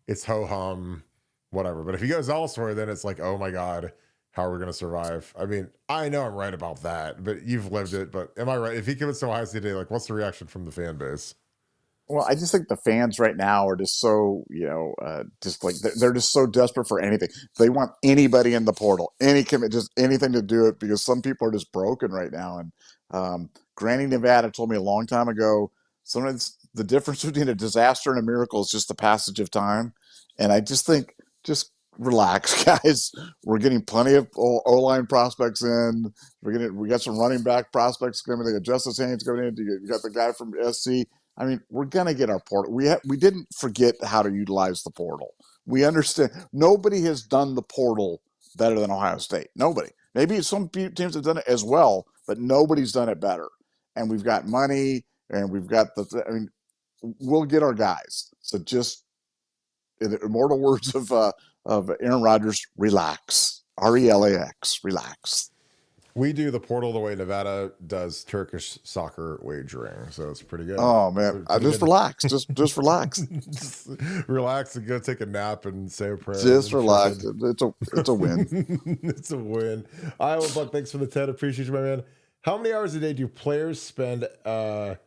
it's ho-hum, whatever. But if he goes elsewhere, then it's like, oh my God, how are we going to survive? I mean, I know I'm right about that, but you've lived it. But am I right? If he commits to Ohio State today, like, what's the reaction from the fan base? Well, I just think the fans right now are just so, just like they're just so desperate for anything. They want anybody in the portal, any commit, just anything to do it, because some people are just broken right now. And Granny Nevada told me a long time ago, sometimes the difference between a disaster and a miracle is just the passage of time. And I just think, just relax, guys. We're getting plenty of O-line prospects in. We got some running back prospects coming. They got Justice Haynes coming in. You got the guy from SC. I mean, we're going to get our portal. We didn't forget how to utilize the portal. We understand. Nobody has done the portal better than Ohio State. Nobody. Maybe some teams have done it as well, but nobody's done it better. And we've got money, and we've got we'll get our guys. So just, in the immortal words of Aaron Rodgers, relax. RELAX, relax. We do the portal the way Nevada does Turkish soccer wagering, so it's pretty good. Oh man, just relax, just relax, just relax and go take a nap and say a prayer. Just relax. It's a win. It's a win. Iowa Buck, thanks for the 10. Appreciate you, my man. How many hours a day do players spend at the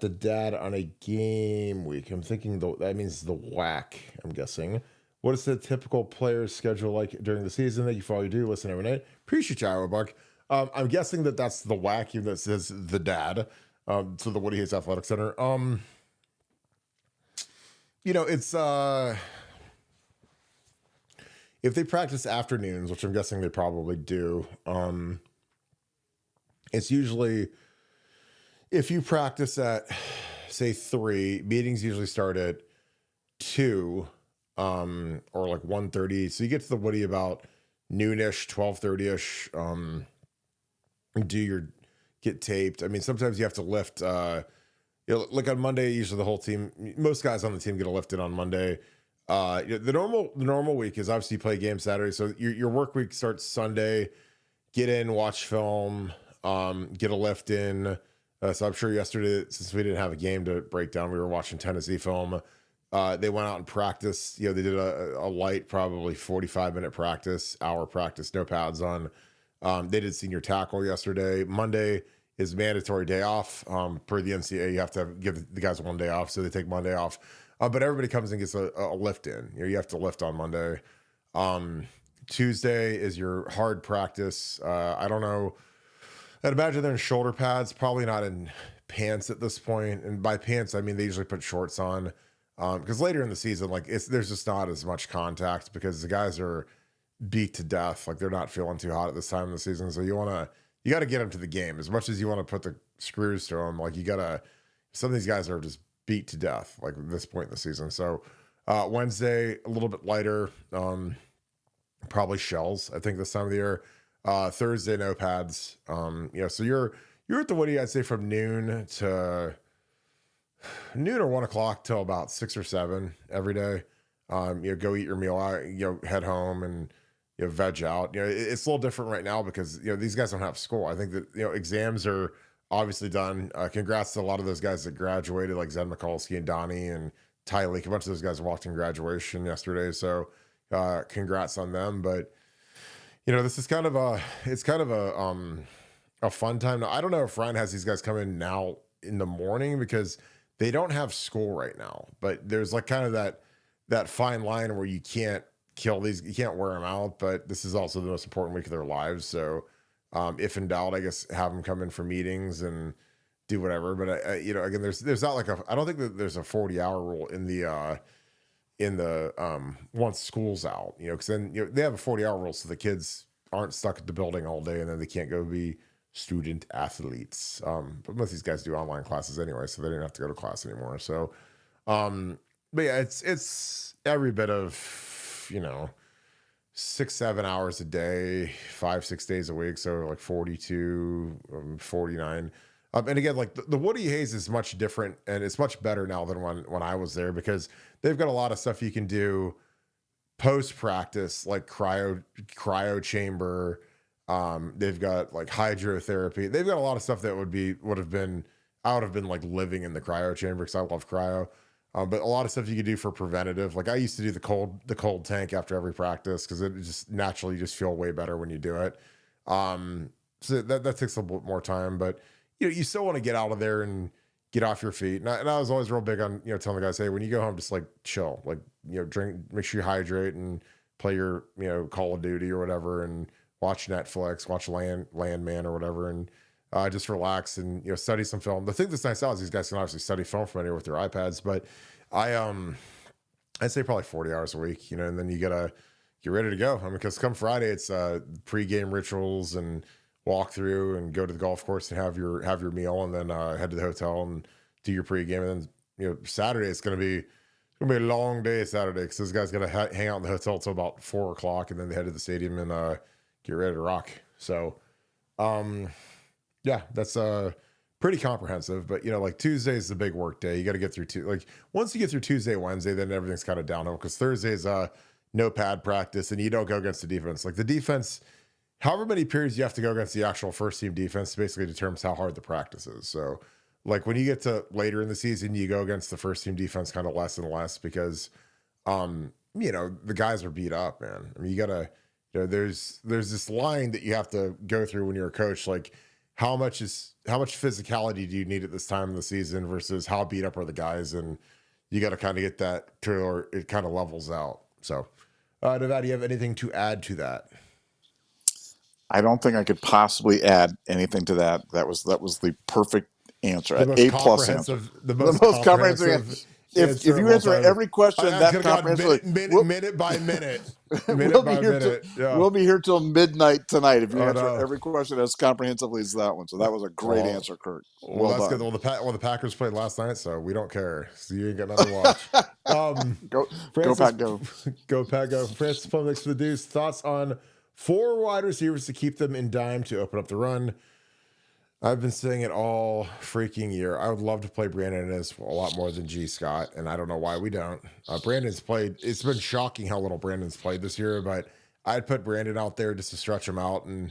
dad on a game week? I'm thinking that means the WHAC. I'm guessing. What is the typical player's schedule like during the season? Thank you for all you do. Listen every night. Appreciate you, Iowa Buck. I'm guessing that's the WHAC, even that says the dad. So the Woody Hayes Athletic Center. It's if they practice afternoons, which I'm guessing they probably do. It's usually if you practice at say 3, meetings usually start at 2. Or like 1:30. So you get to the Woody about noonish, 12:30ish. Get taped. I mean, sometimes you have to lift. Like on Monday, usually the whole team, most guys on the team get lifted on Monday. The normal week is obviously you play a game Saturday, so your work week starts Sunday. Get in, watch film, get a lift in. So I'm sure yesterday, since we didn't have a game to break down, we were watching Tennessee film. They went out and practiced. They did a light, probably 45-minute practice, hour practice, no pads on. They did senior tackle yesterday. Monday is mandatory day off. Per the NCAA, you have to give the guys 1 day off, so they take Monday off. But everybody comes and gets a lift in. You have to lift on Monday. Tuesday is your hard practice. I don't know. I'd imagine they're in shoulder pads, probably not in pants at this point. And by pants, I mean they usually put shorts on. Because later in the season, like there's just not as much contact because the guys are beat to death. Like they're not feeling too hot at this time of the season. So you got to get them to the game as much as you want to put the screws to them. Like some of these guys are just beat to death, like at this point in the season. So Wednesday, a little bit lighter, probably shells, I think this time of the year. Thursday, no pads. So you're at the Woody, I'd say from noon or 1 o'clock till about 6 or 7 every day. Go eat your meal out, head home and veg out. It's a little different right now because these guys don't have school. I think that exams are obviously done. Congrats to a lot of those guys that graduated, like Zen Mikulski and Donnie and Ty Leak. A bunch of those guys walked in graduation yesterday, so congrats on them. But this is kind of a fun time. Now, I don't know if Ryan has these guys come in now in the morning because they don't have school right now, but there's like kind of that fine line where you can't kill these, you can't wear them out, but this is also the most important week of their lives. So if in doubt, I guess have them come in for meetings and do whatever. But again, there's not like I don't think that there's a 40-hour rule in the once school's out, because then they have a 40-hour rule, so the kids aren't stuck at the building all day and then they can't go be student athletes. But most of these guys do online classes anyway, so they don't have to go to class anymore. So, but yeah, it's every bit of 6-7 hours a day, 5-6 days a week, so like 42, 49. And again, like the Woody Hayes is much different, and it's much better now than when I was there, because they've got a lot of stuff you can do post practice, like cryo chamber. They've got like hydrotherapy. They've got a lot of stuff that I would have been like living in the cryo chamber, because I love cryo. But a lot of stuff you could do for preventative. Like I used to do the cold tank after every practice, because it just naturally just feel way better when you do it. So that takes a little bit more time, but you still want to get out of there and get off your feet. And I was always real big on telling the guys, hey, when you go home, just like chill, like drink, make sure you hydrate and play your Call of Duty or whatever, and watch Netflix, watch Landman or whatever, and just relax and study some film. The thing that's nice now is these guys can obviously study film from anywhere with their iPads, but I'd say probably 40 hours a week, and then you gotta get ready to go. I mean, because come Friday, it's pre-game rituals and walk through and go to the golf course and have your meal, and then head to the hotel and do your pregame. And then Saturday it's gonna be a long day Saturday, because those guys gotta hang out in the hotel until about 4 o'clock, and then they head to the stadium and get ready to rock. So yeah, that's pretty comprehensive. But like Tuesday is the big work day. You got to get through like once you get through Tuesday, Wednesday, then everything's kind of downhill, because Thursday's no pad practice, and you don't go against the defense. Like the defense, however many periods you have to go against the actual first team defense basically determines how hard the practice is. So like when you get to later in the season, you go against the first team defense kind of less and less, because the guys are beat up, man. I mean, you gotta there's this line that you have to go through when you're a coach, like how much physicality do you need at this time of the season versus how beat up are the guys, and you got to kind of get that to where it kind of levels out. So Nevada, do you have anything to add to that? I don't think I could possibly add anything to that. That was the perfect answer. The most A plus answer. The The most comprehensive. If you answer every question that comprehensively, minute by minute, we'll be here till midnight tonight if you answer every question as comprehensively as that one. So that was a great answer, Kirk. Well, that's good. Well, the Packers played last night, so we don't care. So you ain't got nothing to watch. Go Pack, go. Go Pack, go. Francis Plumix for the Deuce. Thoughts on 4 wide receivers to keep them in dime to open up the run? I've been saying it all freaking year. I would love to play Brandon Inniss a lot more than G. Scott, and I don't know why we don't. Brandon's played. It's been shocking how little Brandon's played this year, but I'd put Brandon out there just to stretch him out. And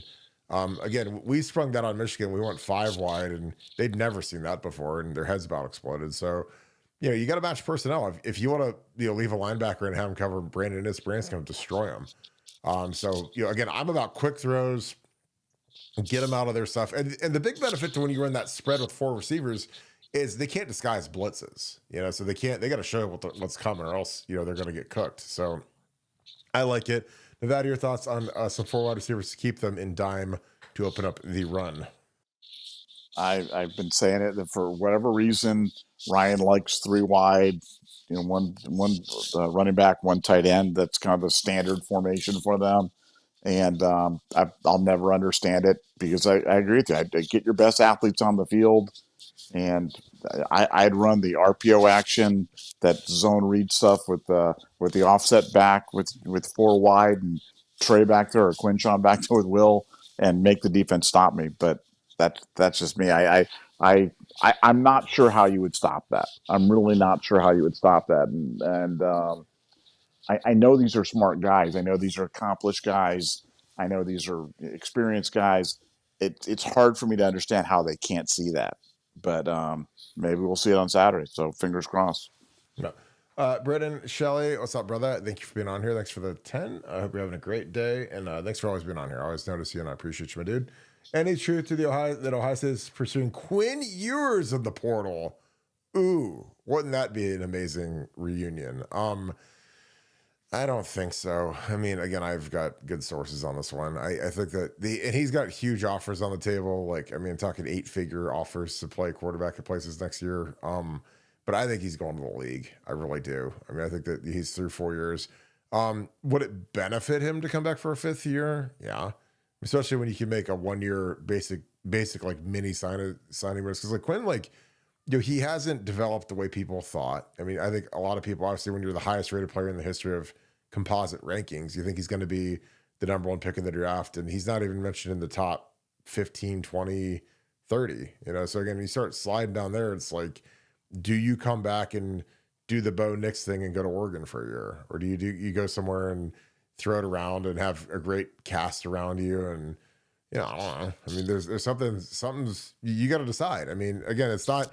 again, we sprung that on Michigan. We went 5 wide, and they'd never seen that before, and their heads about exploded. So, you got to match personnel. If you want to leave a linebacker and have him cover Brandon Inniss, Brandon's going to destroy him. So, again, I'm about quick throws, get them out of their stuff. And the big benefit to when you run that spread with 4 receivers is they can't disguise blitzes, so they got to show what's coming, or else, they're going to get cooked. So I like it. Nevada, your thoughts on some 4 wide receivers to keep them in dime to open up the run? I've been saying it that for whatever reason, Ryan likes 3 wide, one running back, 1 tight end. That's kind of the standard formation for them. And I'll never understand it, because I agree with you. I'd get your best athletes on the field, and I'd run the RPO action, that zone read stuff with the offset back with 4 wide, and Trey back there or Quinshawn back there with Will, and make the defense stop me. But that's just me. I'm not sure how you would stop that. I'm really not sure how you would stop that. And I know these are smart guys. I know these are accomplished guys. I know these are experienced guys. It's hard for me to understand how they can't see that. But maybe we'll see it on Saturday. So fingers crossed. No. Brendan, Shelley, what's up, brother? Thank you for being on here. Thanks for the 10. I hope you're having a great day. And thanks for always being on here. I always notice you, and I appreciate you, my dude. Any truth to that Ohio State is pursuing Quinn Ewers in the portal? Ooh, wouldn't that be an amazing reunion? I don't think so. I mean, again, I've got good sources on this one. I think that and he's got huge offers on the table. Like, I mean, I'm talking 8-figure offers to play quarterback at places next year. But I think he's going to the league. I really do. I mean, I think that he's through 4 years. Would it benefit him to come back for a 5th year? Yeah. Especially when you can make a 1 year basic like mini signing risk. Because like Quinn, like, he hasn't developed the way people thought. I mean, I think a lot of people, obviously, when you're the highest rated player in the history of composite rankings, you think he's going to be the number one pick in the draft. And he's not even mentioned in the top 15, 20, 30. So again, when you start sliding down there, it's like, do you come back and do the Bo Nix thing and go to Oregon for a year? Or do you go somewhere and throw it around and have a great cast around you? And, I don't know. I mean, there's something's you got to decide. I mean, again, it's not,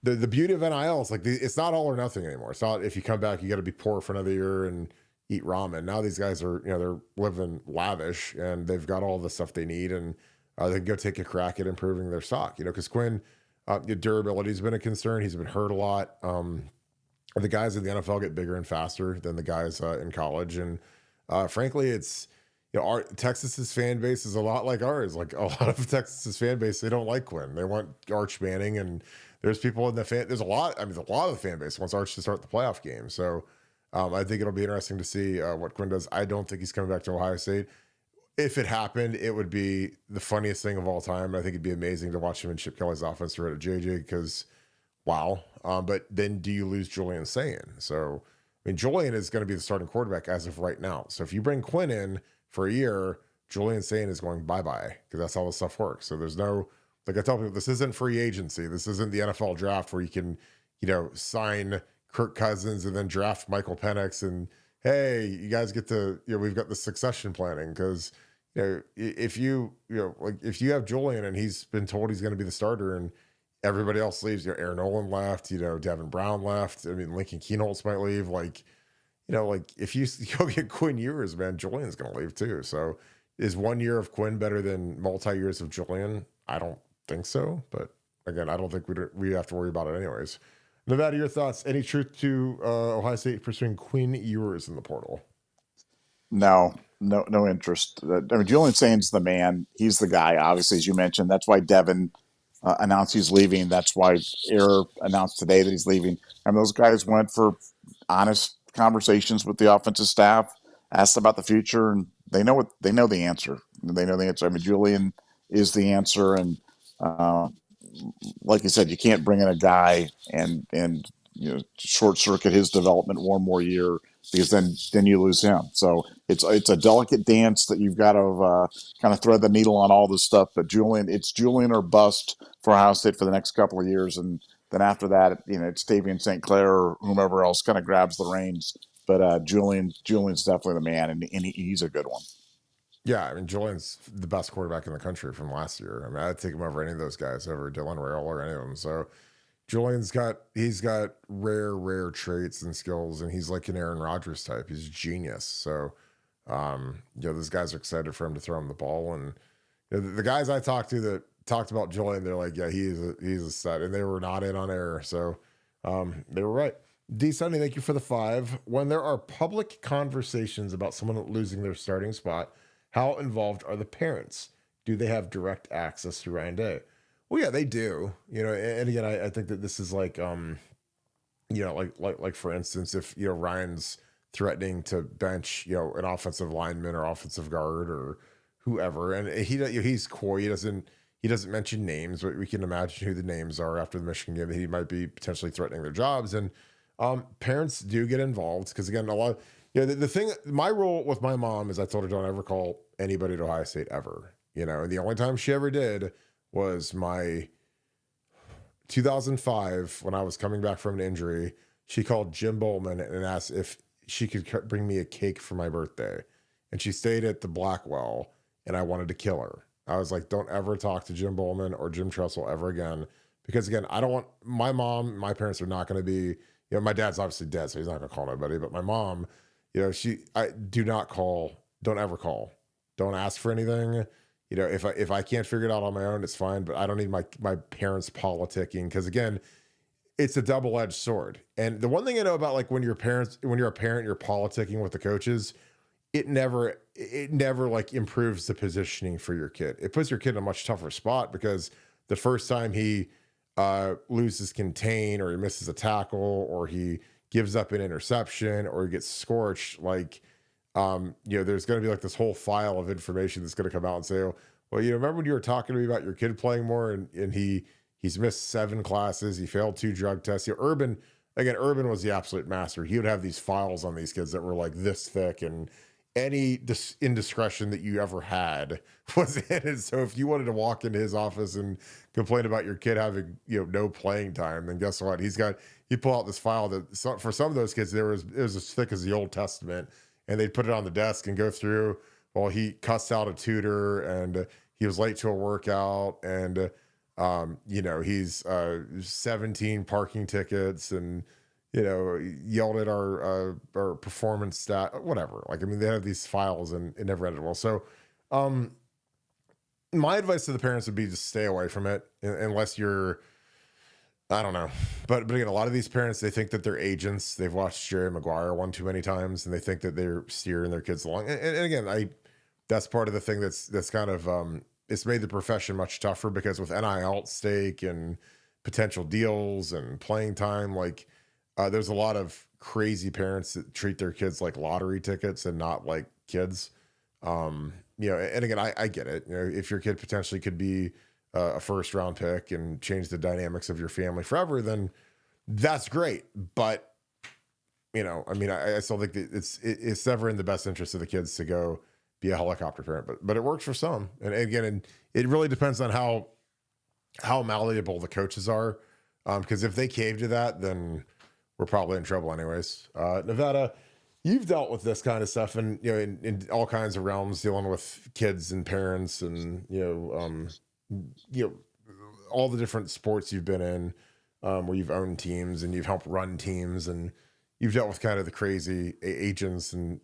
the beauty of NIL is like it's not all or nothing anymore. It's not if you come back, you got to be poor for another year and eat ramen. Now these guys are, they're living lavish and they've got all the stuff they need, and they can go take a crack at improving their stock. Because Quinn, durability has been a concern. He's been hurt a lot. The guys in the NFL get bigger and faster than the guys in college, and frankly, it's our Texas's fan base is a lot like ours. Like a lot of Texas's fan base, they don't like Quinn. They want Arch Manning, and there's people in the fan. There's a lot. I mean, a lot of the fan base wants Arch to start the playoff game. So I think it'll be interesting to see what Quinn does. I don't think he's coming back to Ohio State. If it happened, it would be the funniest thing of all time. I think it'd be amazing to watch him in Chip Kelly's offense right at JJ because, wow. But then do you lose Julian Sayin? So, I mean, Julian is going to be the starting quarterback as of right now. So if you bring Quinn in for a year, Julian Sayin is going bye-bye because that's how this stuff works. So there's no, like I tell people, this isn't free agency. This isn't the NFL draft where you can, sign Kirk Cousins and then draft Michael Penix and, hey, you guys get to, we've got the succession planning because, if you have Julian and he's been told he's going to be the starter and everybody else leaves, Aaron Nolan left, Devin Brown left. I mean, Lincoln Keenholz might leave. Like, if you go get Quinn Ewers, man, Julian's going to leave too. So is 1 year of Quinn better than multi-years of Julian? I don't think so. But again, I don't think we have to worry about it anyways. Nevada, your thoughts? Any truth to Ohio State pursuing Quinn Ewers in the portal? No interest. I mean, Julian Sayin's the man. He's the guy, obviously, as you mentioned. That's why Devin announced he's leaving. That's why Air announced today that he's leaving. And those guys went for honest conversations with the offensive staff, asked about the future, and they know the answer. They know the answer. I mean, Julian is the answer, and like you said, you can't bring in a guy and short circuit his development one more year because then you lose him. So it's a delicate dance that you've got to kind of thread the needle on all this stuff. But it's Julian or bust for Ohio State for the next couple of years, and then after that, it's Davian St. Clair or whomever else kind of grabs the reins. But Julian's definitely the man, and he's a good one. Yeah, I mean, Julian's the best quarterback in the country from last year. I mean, I'd take him over any of those guys, over Dylan Rail or any of them. So Julian's got rare traits and skills, and he's like an Aaron Rodgers type. He's a genius. So, those guys are excited for him to throw him the ball. And the guys I talked to that talked about Julian, they're like, yeah, he's a stud, and they were not in on air. So they were right. D Sunny, thank you for the 5. When there are public conversations about someone losing their starting spot, how involved are the parents? Do they have direct access to Ryan Day? Well, yeah, they do. And again, I think that this is like, like for instance, if Ryan's threatening to bench, an offensive lineman or offensive guard or whoever, and he's coy. He doesn't mention names, but we can imagine who the names are after the Michigan game that he might be potentially threatening their jobs. And parents do get involved because again, a lot. The thing, my rule with my mom is I told her don't ever call anybody at Ohio State ever. And the only time she ever did was my 2005 when I was coming back from an injury. She called Jim Bowman and asked if she could bring me a cake for my birthday. And she stayed at the Blackwell, and I wanted to kill her. I was like, don't ever talk to Jim Bowman or Jim Tressel ever again. Because again, I don't want my parents are not going to be, my dad's obviously dead, so he's not going to call nobody. But my mom, I do not call, don't ever call. Don't ask for anything. If I can't figure it out on my own, it's fine. But I don't need my parents politicking. Because again, it's a double-edged sword. And the one thing I know about like when you're a parent, you're politicking with the coaches, it never like improves the positioning for your kid. It puts your kid in a much tougher spot because the first time he loses contain, or he misses a tackle, or he gives up an interception, or he gets scorched, like there's going to be like this whole file of information that's going to come out and say, oh, well, remember when you were talking to me about your kid playing more, and he's missed 7 classes, he failed 2 drug tests. Urban was the absolute master. He would have these files on these kids that were like this thick, and any indiscretion that you ever had was in it. So if you wanted to walk into his office and complain about your kid having no playing time, then guess what? He pull out this file that for some of those kids it was as thick as the Old Testament, and they'd put it on the desk and go through. Well, he cussed out a tutor, and he was late to a workout, and he's 17 parking tickets, and yelled at our performance stat, whatever. Like, I mean, they have these files, and it never ended well. So, my advice to the parents would be to stay away from it unless you're, I don't know. But again, a lot of these parents, they think that they're agents. They've watched Jerry Maguire one too many times, and they think that they're steering their kids along. And again, that's part of the thing that's kind of, it's made the profession much tougher because with NIL at stake and potential deals and playing time, like, there's a lot of crazy parents that treat their kids like lottery tickets and not like kids. And again, I get it. If your kid potentially could be a first round pick and change the dynamics of your family forever, then that's great. But, I still think that it's never in the best interest of the kids to go be a helicopter parent, but it works for some. And again, it really depends on how malleable the coaches are. Because if they cave to that, then we're probably in trouble anyways. Nevada, you've dealt with this kind of stuff, and in all kinds of realms, dealing with kids and parents, and all the different sports you've been in, where you've owned teams and you've helped run teams, and you've dealt with kind of the crazy agents, and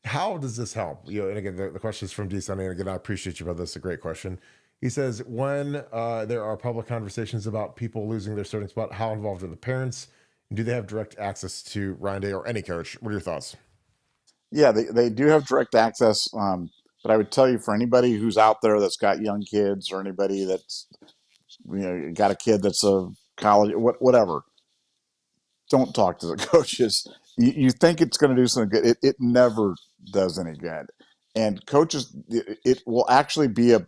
how does this help? And again, the question is from D. Sunny, and again, I appreciate you about this. It's a great question. He says, when there are public conversations about people losing their starting spot, how involved are the parents? Do they have direct access to Ryan Day or any coach? What are your thoughts? Yeah, they do have direct access. But I would tell you, for anybody who's out there that's got young kids, or anybody that's got a kid that's a college, whatever, don't talk to the coaches. You think it's going to do something good. It never does any good. And coaches, it will actually be a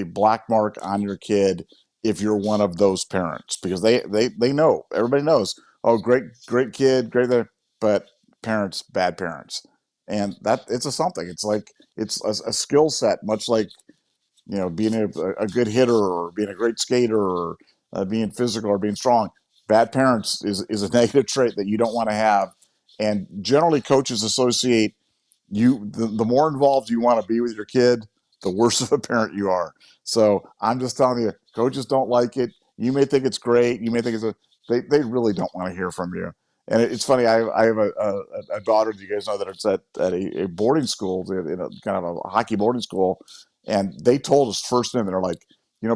black mark on your kid if you're one of those parents, because they know, everybody knows, oh, great kid, great there, but parents, bad parents. And that it's a something. It's like, it's a skill set, much like, being a good hitter, or being a great skater, or being physical, or being strong. Bad parents is a negative trait that you don't want to have. And generally coaches associate the more involved you want to be with your kid, the worse of a parent you are. So I'm just telling you, coaches don't like it. You may think it's great. You may think they really don't want to hear from you. And it's funny. I have a daughter. Do you guys know that it's at a boarding school, kind of a hockey boarding school, and they told us first thing, they're like,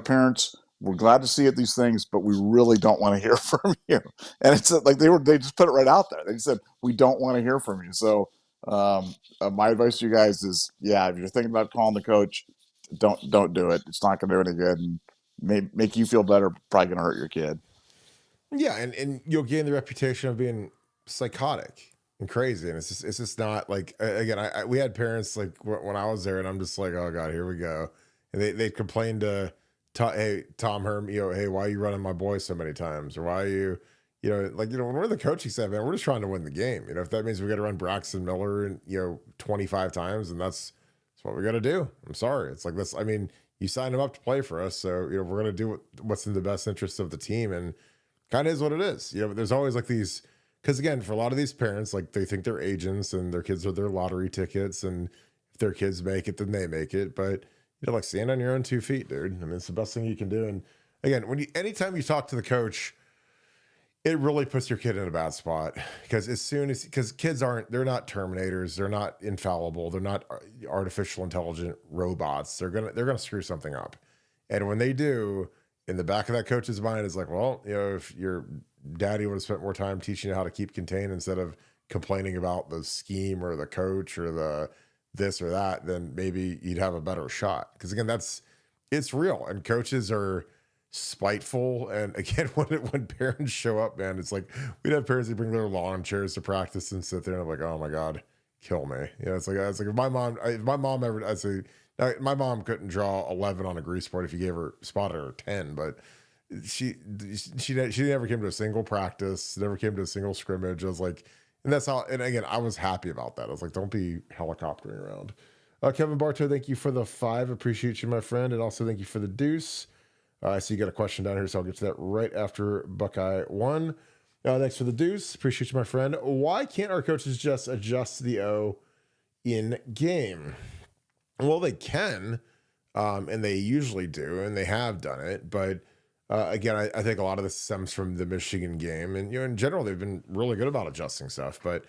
parents, we're glad to see it, these things, but we really don't want to hear from you. And it's like they just put it right out there. They said, we don't want to hear from you. So my advice to you guys is, if you're thinking about calling the coach, don't do it. It's not going to do any good, and make you feel better. Probably going to hurt your kid. Yeah, and you'll gain the reputation of being psychotic and crazy, and it's just not like, again, we had parents like when I was there, and I'm just like, oh god, here we go, and they complained to hey, Tom Herm, hey, why are you running my boy so many times, or why are you, when we're the coaching staff, man, we're just trying to win the game. If that means we got to run Braxton Miller and 25 times, and that's what we got to do. I'm sorry, it's like this. I mean, you signed him up to play for us, so we're going to do what's in the best interest of the team, and kind of is what it is. There's always like these, because again, for a lot of these parents, like they think they're agents and their kids are their lottery tickets, and if their kids make it, then they make it. But like, stand on your own 2 feet, dude. I mean, it's the best thing you can do. And again, anytime you talk to the coach, it really puts your kid in a bad spot, because because kids they're not Terminators, they're not infallible, they're not artificial intelligent robots. They're gonna screw something up, and when they do, in the back of that coach's mind is like, well, if your daddy would have spent more time teaching you how to keep contained instead of complaining about the scheme or the coach or the this or that, then maybe you'd have a better shot. Because again, it's real, and coaches are spiteful. And again, when parents show up, man, it's like we'd have parents that bring their lawn chairs to practice and sit there, and I'm like, oh my god, kill me. It's like if my mom ever, I say, my mom couldn't draw 11 on a grease board if you gave her spotted her 10, but she never came to a single practice, never came to a single scrimmage. I was like, and that's how. And again, I was happy about that. I was like, don't be helicoptering around. Kevin Bartow, thank you for the 5. Appreciate you, my friend, and also thank you for the deuce. I see you got a question down here, so I'll get to that right after Buckeye 1. Thanks for the deuce. Appreciate you, my friend. Why can't our coaches just adjust the O in game? Well, they can, and they usually do, and they have done it. But again, I think a lot of this stems from the Michigan game, and in general, they've been really good about adjusting stuff. But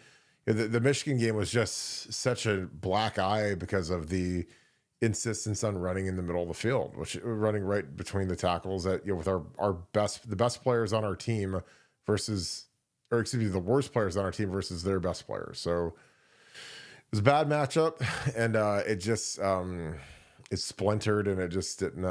the Michigan game was just such a black eye because of the insistence on running in the middle of the field, which running right between the tackles that, with the best players on our team versus, or excuse me, the worst players on our team versus their best players. So it was a bad matchup, and it just it splintered, and it just didn't,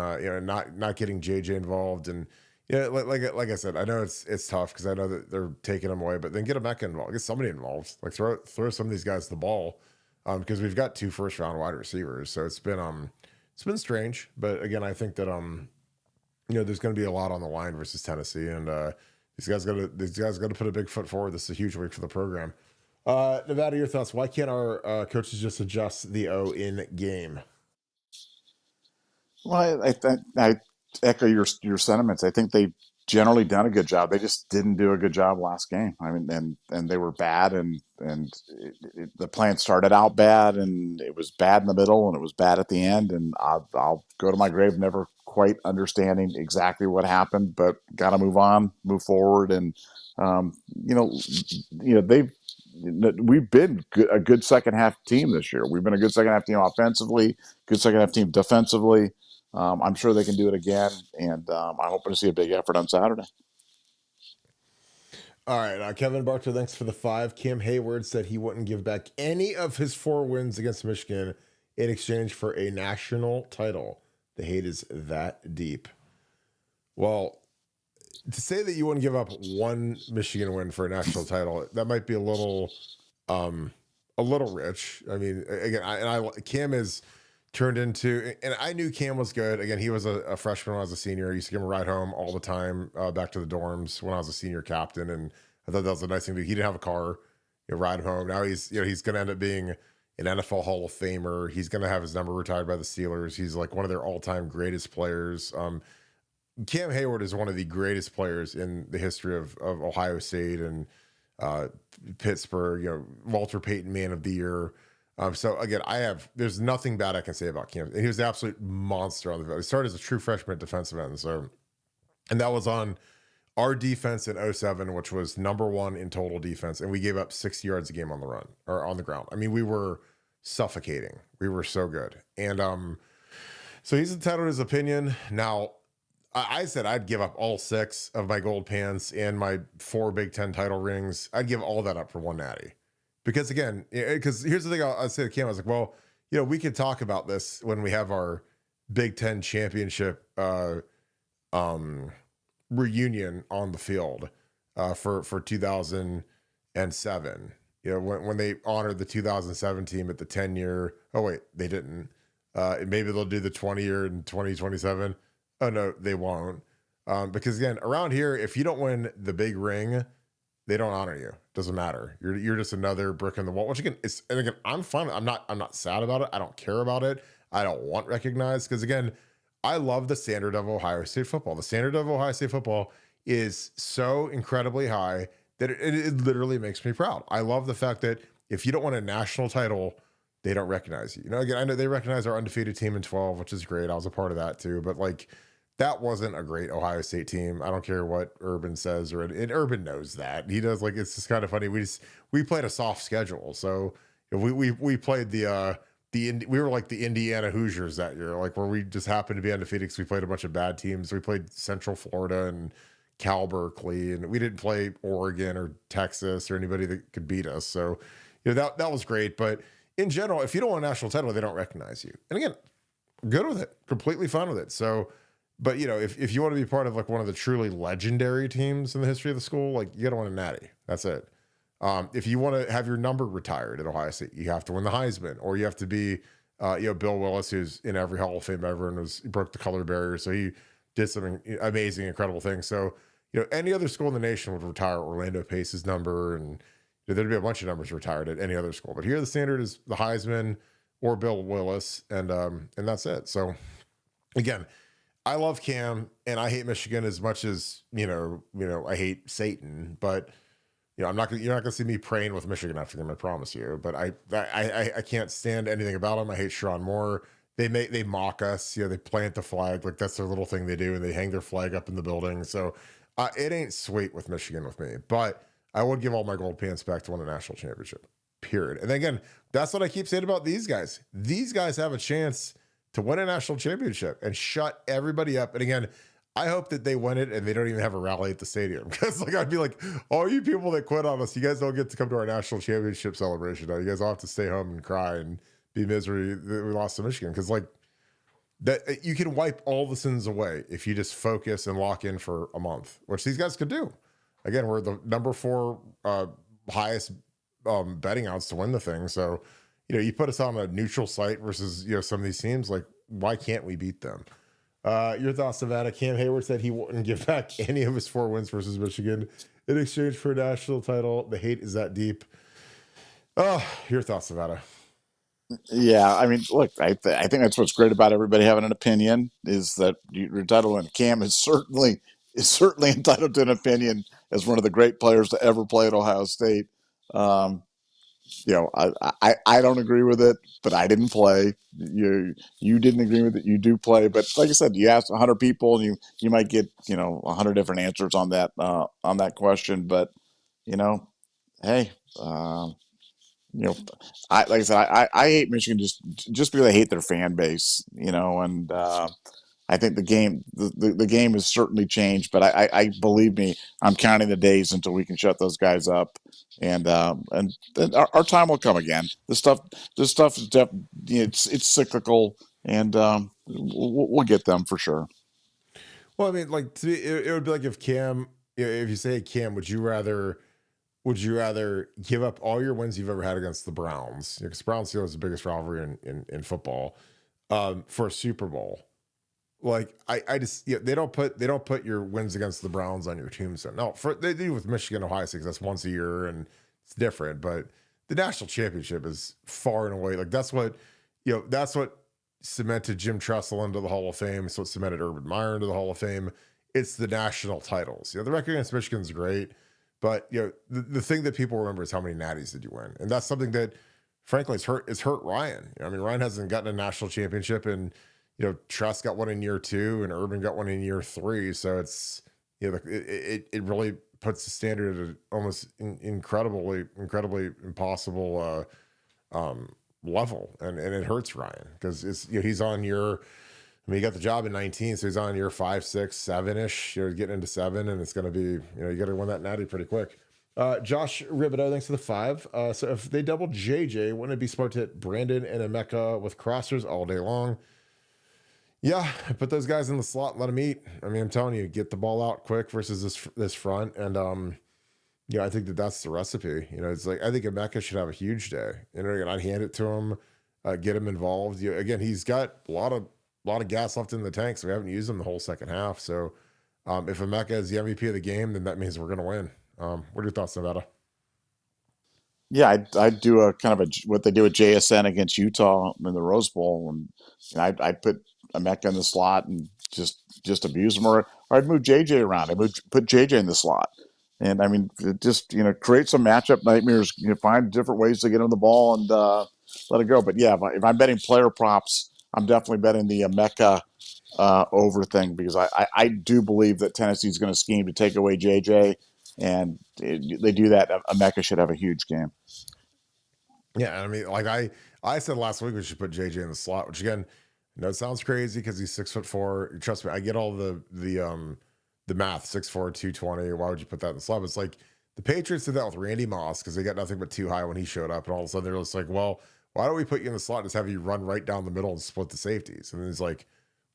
not getting JJ involved. And like I said, I know it's tough because I know that they're taking him away, but then get Emeka involved, get somebody involved, like throw some of these guys the ball. Because we've got 2 first-round wide receivers, so it's been strange. But again, I think that there's going to be a lot on the line versus Tennessee, and these guys got to put a big foot forward. This is a huge week for the program. Nevada, your thoughts? Why can't our coaches just adjust the O in game? Well, I echo your sentiments. I think they've generally done a good job. They just didn't do a good job last game. I mean, and they were bad, and the plan started out bad, and it was bad in the middle, and it was bad at the end. And I'll go to my grave never quite understanding exactly what happened, but got to move on, move forward, and we've been a good second half team this year. We've been a good second half team offensively, good second half team defensively. I'm sure they can do it again, and I'm hoping to see a big effort on Saturday. All right, Kevin Bartow, thanks for the 5. Cam Hayward said he wouldn't give back any of his 4 wins against Michigan in exchange for a national title. The hate is that deep. Well, to say that you wouldn't give up 1 Michigan win for a national title, that might be a little rich. I mean, again, Cam is turned into, and I knew Cam was good. Again, he was a freshman when I was a senior. I used to give him a ride home all the time back to the dorms when I was a senior captain, and I thought that was a nice thing to do. He didn't have a car, ride home. Now he's going to end up being an NFL Hall of Famer. He's going to have his number retired by the Steelers. He's like one of their all-time greatest players. Cam Hayward is one of the greatest players in the history of Ohio State and Pittsburgh. Walter Payton Man of the Year. So again, there's nothing bad I can say about Cam. And he was an absolute monster on the field. He started as a true freshman at defensive end. So, and that was on our defense in 2007, which was number 1 in total defense. And we gave up 60 yards a game on the run or on the ground. I mean, we were suffocating. We were so good. And so he's entitled to his opinion. Now, I said I'd give up all 6 of my gold pants and my 4 Big Ten title rings. I'd give all that up for 1 natty. Because again, because here's the thing I'll say to Cam, I was like, well, we could talk about this when we have our Big Ten championship reunion on the field for 2007. When they honored the 2007 team at the 10-year. Oh wait, they didn't. Maybe they'll do the 20-year in 2027. Oh no, they won't. Because again, around here, if you don't win the big ring, they don't honor you. Doesn't matter. You're just another brick in the wall. Which again, I'm fine. I'm not sad about it. I don't care about it. I don't want recognized because again, I love the standard of Ohio State football. The standard of Ohio State football is so incredibly high that it literally makes me proud. I love the fact that if you don't win a national title, they don't recognize you. Again, I know they recognize our undefeated team in 12, which is great. I was a part of that too. But that wasn't a great Ohio State team. I don't care what Urban says, and Urban knows that. He does. It's just kind of funny. We played a soft schedule, so we played the we were like the Indiana Hoosiers that year, like where we just happened to be undefeated because we played a bunch of bad teams. We played Central Florida and Cal Berkeley, and we didn't play Oregon or Texas or anybody that could beat us. So, that was great. But in general, if you don't want a national title, they don't recognize you. And again, good with it, completely fine with it. So, but if you want to be part of like one of the truly legendary teams in the history of the school, like you got to win a natty. That's it. If you want to have your number retired at Ohio State, you have to win the Heisman, or you have to be, Bill Willis, who's in every Hall of Fame ever and he broke the color barrier. So he did some amazing, incredible things. So, any other school in the nation would retire Orlando Pace's number, and there'd be a bunch of numbers retired at any other school. But here the standard is the Heisman or Bill Willis, and that's it. So again, I love Cam and I hate Michigan as much as I hate Satan, but you're not gonna see me praying with Michigan after them, I promise you. But I can't stand anything about them. I hate Sharon Moore. They mock us. They plant the flag, like that's their little thing they do, and they hang their flag up in the building. So it ain't sweet with Michigan with me. But I would give all my gold pants back to win a national championship. Period. And again, that's what I keep saying about these guys. These guys have a chance to win a national championship and shut everybody up. And again, I hope that they win it and they don't even have a rally at the stadium, because I'd be like, all you people that quit on us, you guys don't get to come to our national championship celebration. Now you guys all have to stay home and cry and be misery that we lost to Michigan, because that you can wipe all the sins away if you just focus and lock in for a month, which these guys could do. Again, we're the number 4 highest betting odds to win the thing. So, you put us on a neutral site versus, some of these teams, like, why can't we beat them? Your thoughts, Nevada? Cam Hayward said he wouldn't give back any of his 4 wins versus Michigan in exchange for a national title. The hate is that deep. Oh, your thoughts, Nevada? Yeah, I mean, look, I think that's what's great about everybody having an opinion, is that you're entitled, and Cam is certainly entitled to an opinion as one of the great players to ever play at Ohio State. I don't agree with it, but I didn't play. You didn't agree with it. You do play, but like I said, you ask 100 people, and you might get 100 different answers on that question. But hey. Like I said, I hate Michigan just because I hate their fan base, and I think the game has certainly changed. But I believe me, I'm counting the days until we can shut those guys up, and our time will come again. This stuff is it's cyclical, and we'll get them for sure. Well, I mean, like, to me, it would be like if Cam, if you say, Cam, would you rather give up all your wins you've ever had against the Browns, because Browns Steelers is the biggest rivalry in football, for a Super Bowl? Like, I just, they don't put your wins against the Browns on your tombstone. No, they do with Michigan, Ohio State, 'cause that's once a year and it's different. But the national championship is far and away, like, that's what cemented Jim Tressel into the Hall of Fame. It's what cemented Urban Meyer into the Hall of Fame. It's the national titles. The record against Michigan is great. But the thing that people remember is how many natties did you win, and that's something that, frankly, it's hurt Ryan. I mean, Ryan hasn't gotten a national championship, and Trust got one in year 2, and Urban got one in year 3. So it's it really puts the standard at an almost incredibly impossible level, and it hurts Ryan, because it's he's on year. I mean, he got the job in 19, so he's on year 5, 6, 7-ish. You're getting into 7, and it's going to be, you got to win that natty pretty quick. Josh Ribideau, thanks for the 5. So if they double JJ, wouldn't it be smart to hit Brandon and Emeka with crossers all day long? Yeah, put those guys in the slot and let them eat. I mean, I'm telling you, get the ball out quick versus this front, and I think that's the recipe. It's like, I think Emeka should have a huge day. I'd hand it to him, get him involved. Again, he's got a lot of gas left in the tank, so we haven't used him the whole second half. So if Emeka is the MVP of the game, then that means we're going to win. What are your thoughts, Nevada? Yeah, I'd do a kind of what they do with JSN against Utah in the Rose Bowl, and I'd put Emeka in the slot and just abuse him, or I'd move JJ around. Put JJ in the slot, and I mean, just create some matchup nightmares. Find different ways to get him the ball and let it go. But yeah, if I'm betting player props, I'm definitely betting the Emeka over thing, because I do believe that Tennessee's going to scheme to take away JJ, and they do that. Emeka should have a huge game. Yeah, I mean, like I I said last week we should put JJ in the slot, which again, I know it sounds crazy because he's 6'4". Trust me, I get all the math, 6'4", 220. Why would you put that in the slot? But it's like the Patriots did that with Randy Moss because they got nothing but too high when he showed up, and all of a sudden they're just like, well, why don't we put you in the slot and just have you run right down the middle and split the safeties? And then he's like,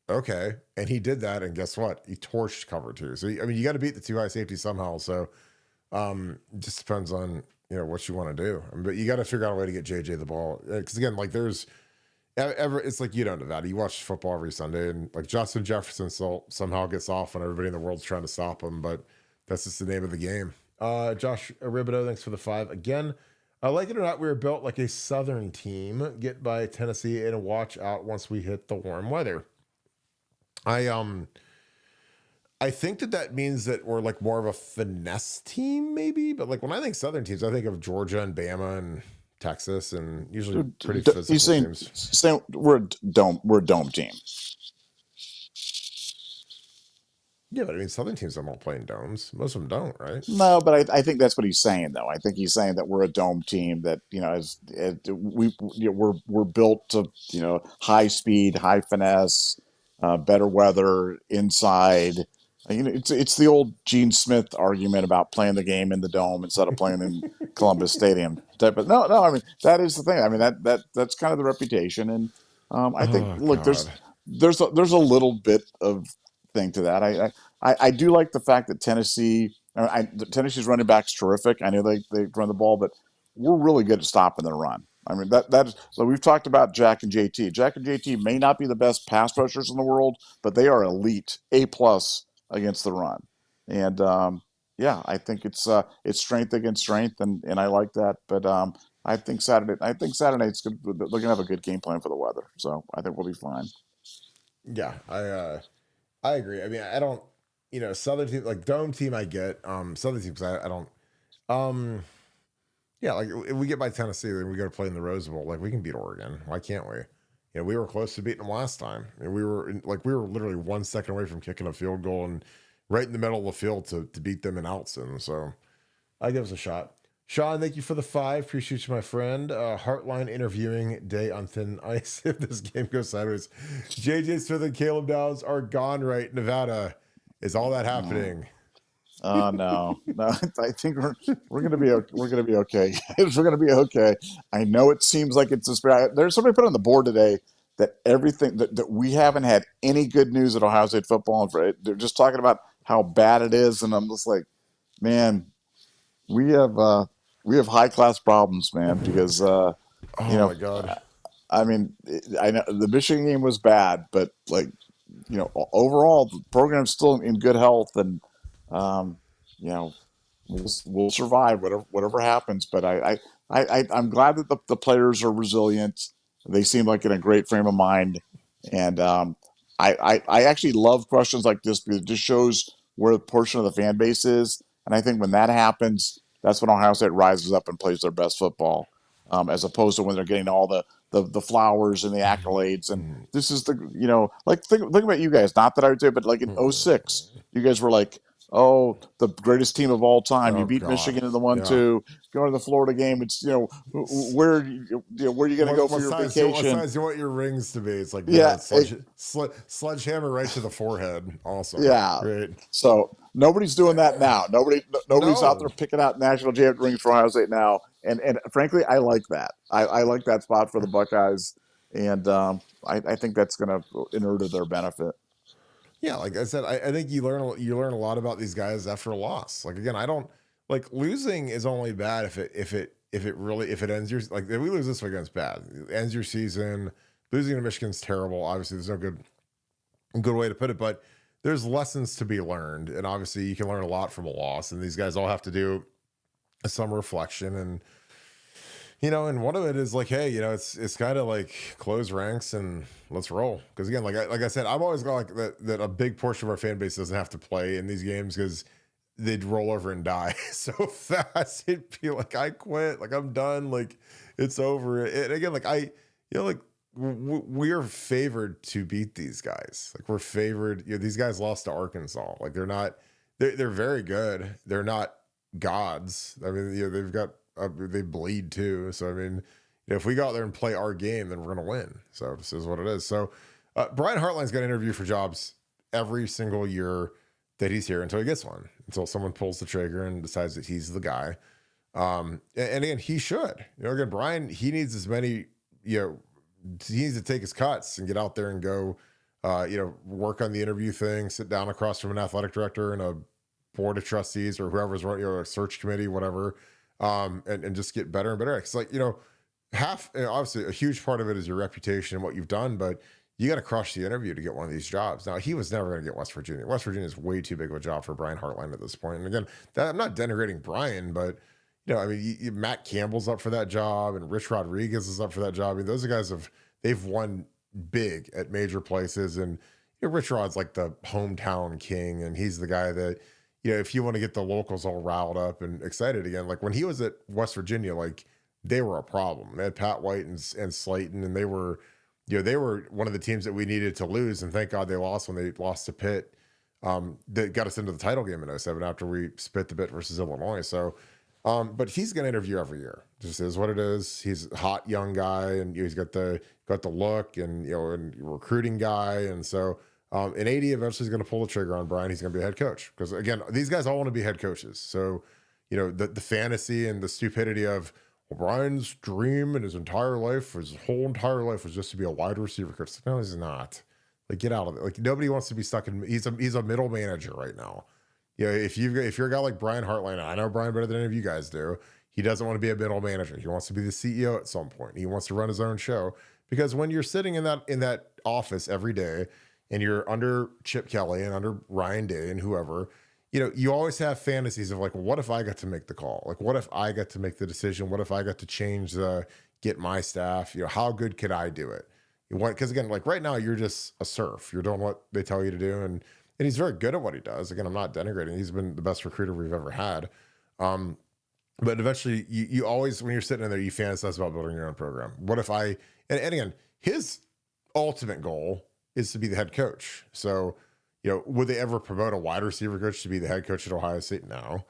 okay, and he did that, and guess what? He torched cover two. So I mean, you got to beat the two high safety somehow. So it just depends on what you want to do. I mean, but you got to figure out a way to get JJ the ball because again, like there's it's like you don't know that you watch football every Sunday, and like Justin Jefferson still somehow gets off when everybody in the world's trying to stop him, but that's just the name of the game. Josh Ribido, thanks for the 5 again. Like it or not, we were built like a Southern team. Get by Tennessee and watch out once we hit the warm weather. I think that means that we're like more of a finesse team, maybe. But like when I think Southern teams, I think of Georgia and Bama and Texas, and usually pretty physical he's teams. Saying we're a dome team. Yeah, but I mean, Southern teams are all playing domes. Most of them don't, right? No, but I think that's what he's saying, though. I think he's saying that we're a dome team that we're built to high speed, high finesse, better weather inside. It's the old Gene Smith argument about playing the game in the dome instead of playing in Columbus Stadium. But no, I mean that is the thing. I mean that's kind of the reputation, and I think there's a little bit of thing to that. I do like the fact that Tennessee's running back's terrific. I know they run the ball, but we're really good at stopping the run. I mean so we've talked about Jack and JT. Jack and JT may not be the best pass rushers in the world, but they are elite, A+ against the run. And I think it's strength against strength, and I like that. But I think Saturday's good. They're gonna have a good game plan for the weather, so I think we'll be fine. Yeah, I agree. I mean, I don't, Southern team, like dome team, I get. Southern teams, I don't. Yeah, like if we get by Tennessee, then we go to play in the Rose Bowl. Like we can beat Oregon. Why can't we? We were close to beating them last time, and we were literally 1 second away from kicking a field goal and right in the middle of the field to beat them in Outson. So I give us a shot. Sean, thank you for the 5. Appreciate you, my friend. Heartline interviewing day on thin ice if this game goes sideways. JJ Smith and Caleb Downs are gone, right? Nevada. Is all that happening? No. I think we're gonna be okay. We're gonna be okay. I know it seems like it's there's somebody put on the board today that everything that we haven't had any good news at Ohio State football. They're just talking about how bad it is, and I'm just like, man, we have high class problems, man. Because my God. I mean, I know the Michigan game was bad, but like, overall the program's still in good health, and we'll survive whatever happens. But I'm glad that the players are resilient. They seem like in a great frame of mind, and I actually love questions like this because it just shows where a portion of the fan base is. And I think when that happens, that's when Ohio State rises up and plays their best football, as opposed to when they're getting all the flowers and the accolades. And this is think about you guys. Not that I would say, but like in 06, you guys were like, oh, the greatest team of all time. You beat Michigan in the 1-2. Going to the Florida game. It's where are you going to go for your vacation? What size you want your rings to be? It's like sledgehammer right to the forehead. Awesome. Yeah. Great. So nobody's doing that now. Nobody's out there picking out national champion rings for Ohio State now. And frankly, I like that. I like that spot for the Buckeyes, and I think that's going to inure to their benefit. Yeah, like I said, I think you learn a lot about these guys after a loss. Like again, I don't like losing is only bad if it ends your like if we lose this weekend, it's bad. It ends your season. Losing to Michigan's terrible. Obviously, there's no good way to put it, but there's lessons to be learned, and obviously you can learn a lot from a loss. And these guys all have to do some reflection, and and one of it is like, hey, it's kind of like close ranks and let's roll. Because again, like I said, I'm always going like that a big portion of our fan base doesn't have to play in these games because they'd roll over and die so fast. It'd be like, I quit, like I'm done, like it's over. And again, like we are favored to beat these guys. Like we're favored. These guys lost to Arkansas. Like they're very good. They're not gods. I mean, they've got. They bleed too. So I mean, if we go out there and play our game, then we're going to win. So this is what it is. So Brian Hartline's got to interview for jobs every single year that he's here until he gets one, until someone pulls the trigger and decides that he's the guy. And again, he should. Again, Brian, he needs as many, he needs to take his cuts and get out there and go, work on the interview thing, sit down across from an athletic director and a board of trustees or whoever's running, a search committee, whatever, and just get better and better. It's like, obviously a huge part of it is your reputation and what you've done, but you got to crush the interview to get one of these jobs. Now, he was never going to get West Virginia. West Virginia is way too big of a job for Brian Hartline at this point. And again, I'm not denigrating Brian, but Matt Campbell's up for that job and Rich Rodriguez is up for that job. I mean, those guys they've won big at major places. And Rich Rod's like the hometown king. And he's the guy that, if you want to get the locals all riled up and excited again, like when he was at West Virginia, like they were a problem. They had Pat White and Slayton, and they were one of the teams that we needed to lose. And thank God they lost when they lost to Pitt. That got us into the title game in 2007 after we spit the bit versus Illinois. So, but he's going to interview every year. Just is what it is. He's a hot young guy, and he's got the look, and and recruiting guy, and so in 80 eventually he's going to pull the trigger on Brian. He's going to be a head coach because again, these guys all want to be head coaches. So the fantasy and the stupidity of Brian's dream and his whole entire life was just to be a wide receiver coach. No, he's not. Like, get out of it. Like, nobody wants to be stuck in. He's a middle manager right now. If you're a guy like Brian Hartline, I know Brian better than any of you guys do. He doesn't want to be a middle manager. He wants to be the CEO at some point. He wants to run his own show, because when you're sitting in that office every day and you're under Chip Kelly and under Ryan Day and whoever, you always have fantasies of like, well, what if I got to make the call? Like, what if I got to make the decision? What if I got to get my staff? How good could I do it? Because again, like right now, you're just a serf. You're doing what they tell you to do, and he's very good at what he does. Again, I'm not denigrating. He's been the best recruiter we've ever had. But eventually, you always, when you're sitting in there, you fantasize about building your own program. What if and again, his ultimate goal is to be the head coach. So, would they ever promote a wide receiver coach to be the head coach at Ohio State? No.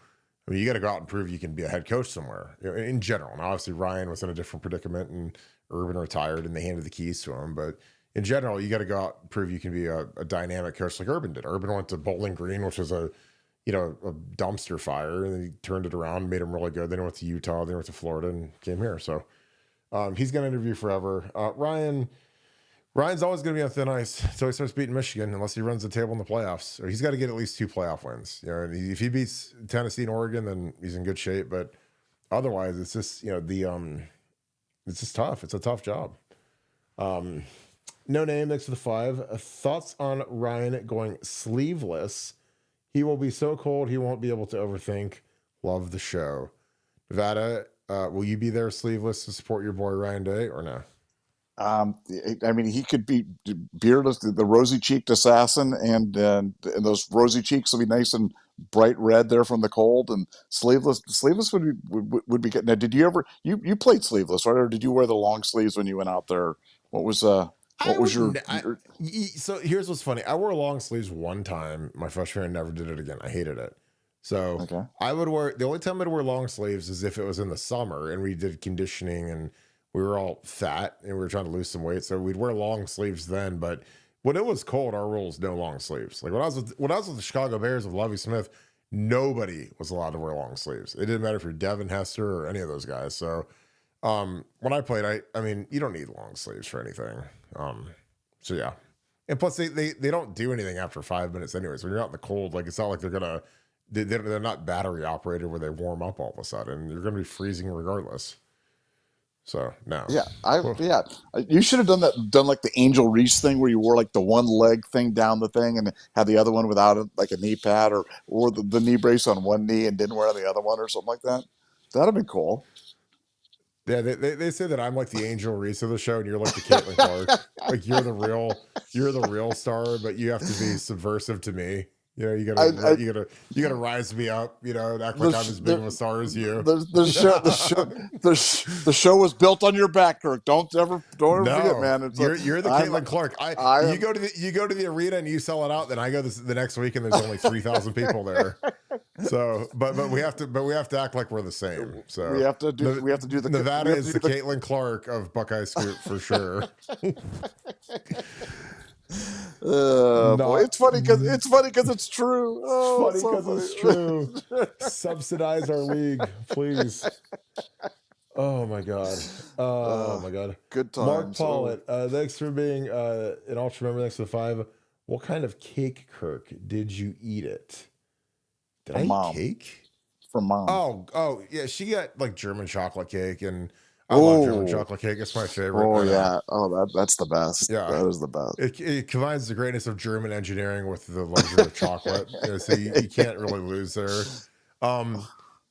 I mean, you got to go out and prove you can be a head coach somewhere, in general. And obviously, Ryan was in a different predicament, and Urban retired, and they handed the keys to him. But in general, you got to go out and prove you can be a dynamic coach like Urban did. Urban went to Bowling Green, which was a dumpster fire, and then he turned it around and made him really good. Then he went to Utah, then he went to Florida, and came here. So he's going to interview forever. Ryan's always going to be on thin ice until he starts beating Michigan, unless he runs the table in the playoffs. Or he's got to get at least 2 playoff wins. And if he beats Tennessee and Oregon, then he's in good shape. But otherwise, it's just it's just tough. It's a tough job. No name next to the 5. Thoughts on Ryan going sleeveless? He will be so cold he won't be able to overthink. Love the show. Nevada, will you be there sleeveless to support your boy Ryan Day or no? I mean, he could be beardless, the rosy-cheeked assassin, and those rosy cheeks will be nice and bright red there from the cold. And sleeveless would be good. Now, did you ever you played sleeveless, right? Or did you wear the long sleeves when you went out there? What was your? So here's what's funny. I wore long sleeves one time my freshman year and never did it again. I hated it. So okay. The only time I'd wear long sleeves is if it was in the summer and we did conditioning and we were all fat and we were trying to lose some weight. So we'd wear long sleeves then. But when it was cold, our rule was no long sleeves. Like when I was with the Chicago Bears with Lovie Smith, nobody was allowed to wear long sleeves. It didn't matter if you're Devin Hester or any of those guys. So when I played, I mean, you don't need long sleeves for anything. So yeah. And plus they don't do anything after 5 minutes anyways. When you're out in the cold, like it's not like they're not battery operated where they warm up all of a sudden. You're going to be freezing regardless. So no. Yeah. You should have done like the Angel Reese thing where you wore like the one leg thing down the thing and had the other one without it, like a knee pad, or the knee brace on one knee and didn't wear the other one or something like that. That'd have been cool. Yeah, they say that I'm like the Angel Reese of the show, and you're like the Caitlin Clark. Like you're the real star, but you have to be subversive to me. You gotta rise me up. And act like I'm as big of a star as you. The show was built on your back, Kirk. Don't ever forget, man. You're the Caitlin Clark. You go to the arena and you sell it out. Then I go the next week and there's only 3,000 people there. So, but we have to act like we're the same. So we have to do Nevada is the Caitlin Clark of Buckeye Scoop for sure. Boy, it's funny because it's true. Oh, funny because it's true. Subsidize our league, please. Oh my god. Oh my god. Good times. Mark Pollitt, thanks for being an ultra member. Thanks for the 5. What kind of cake, Kirk? Did you eat it? Did I eat cake? From Mom. Oh yeah, she got like German chocolate cake, and I love German chocolate cake. It's my favorite. Oh yeah. Oh, that's the best. Yeah, that is the best. It combines the greatness of German engineering with the luxury of chocolate. So you can't really lose there.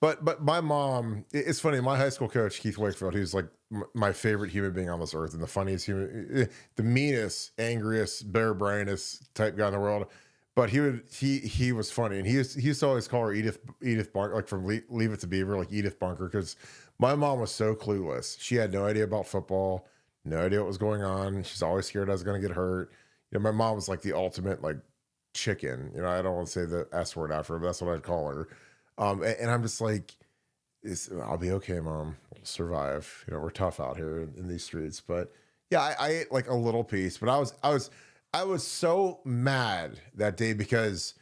But my mom, it's funny. My high school coach, Keith Wakefield, he's like my favorite human being on this earth, and the funniest human, the meanest, angriest, bare-brainedest type guy in the world. But he was funny, and he used to always call her Edith Bunker, like from Leave It to Beaver, like Edith Bunker, because my mom was so clueless. She had no idea about football, no idea what was going on. She's always scared I was going to get hurt. My mom was like the ultimate like chicken. I don't want to say the S word after her, but that's what I'd call her. And I'm just like, I'll be okay, Mom. We'll survive. We're tough out here in these streets. But yeah, I ate like a little piece, but I was so mad that day because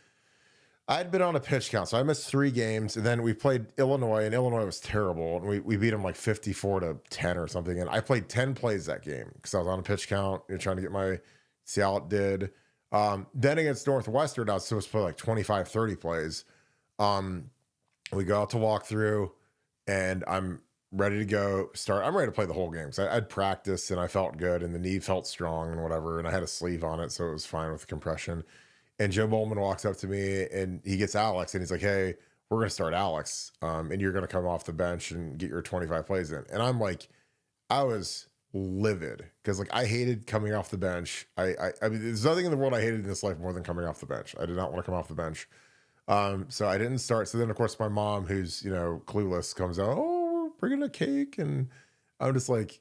I'd been on a pitch count. So I missed 3 games, and then we played Illinois, and Illinois was terrible. And we beat them like 54-10 or something. And I played 10 plays that game because I was on a pitch count, trying to see how it did. Then against Northwestern, I was supposed to play like 25, 30 plays. We go out to walk through, and I'm ready to go start. I'm ready to play the whole game. So I'd practiced, and I felt good, and the knee felt strong and whatever. And I had a sleeve on it, so it was fine with the compression. And Joe Bowman walks up to me, and he gets Alex, and he's like, "Hey, we're going to start Alex, and you're going to come off the bench and get your 25 plays in." And I'm like, I was livid because like I hated coming off the bench. I mean, there's nothing in the world I hated in this life more than coming off the bench. I did not want to come off the bench. So I didn't start. So then, of course, my mom, who's, clueless, comes out, "Oh, we're bringing a cake." And I'm just like,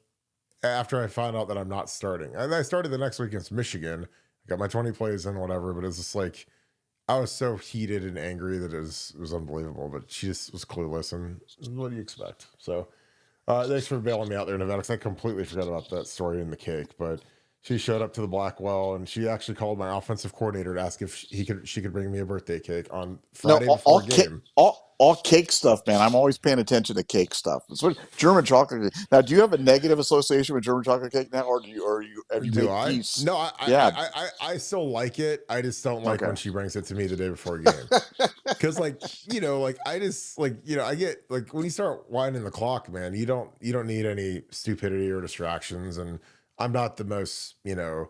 after I find out that I'm not starting, and I started the next week against Michigan, I got my 20 plays in, whatever. But it's just like, I was so heated and angry that it was unbelievable. But she just was clueless. And what do you expect? So thanks for bailing me out there, Nevada, because I completely forgot about that story in the cake. But she showed up to the Blackwell, and she actually called my offensive coordinator to ask if she could bring me a birthday cake on Friday before game. All cake stuff, man. I'm always paying attention to cake stuff. It's German chocolate cake. Now, do you have a negative association with German chocolate cake now, or have you made peace? No, I still like it. I just don't like when she brings it to me the day before a game. Because I get like when you start winding the clock, man, you don't need any stupidity or distractions. And I'm not the most, I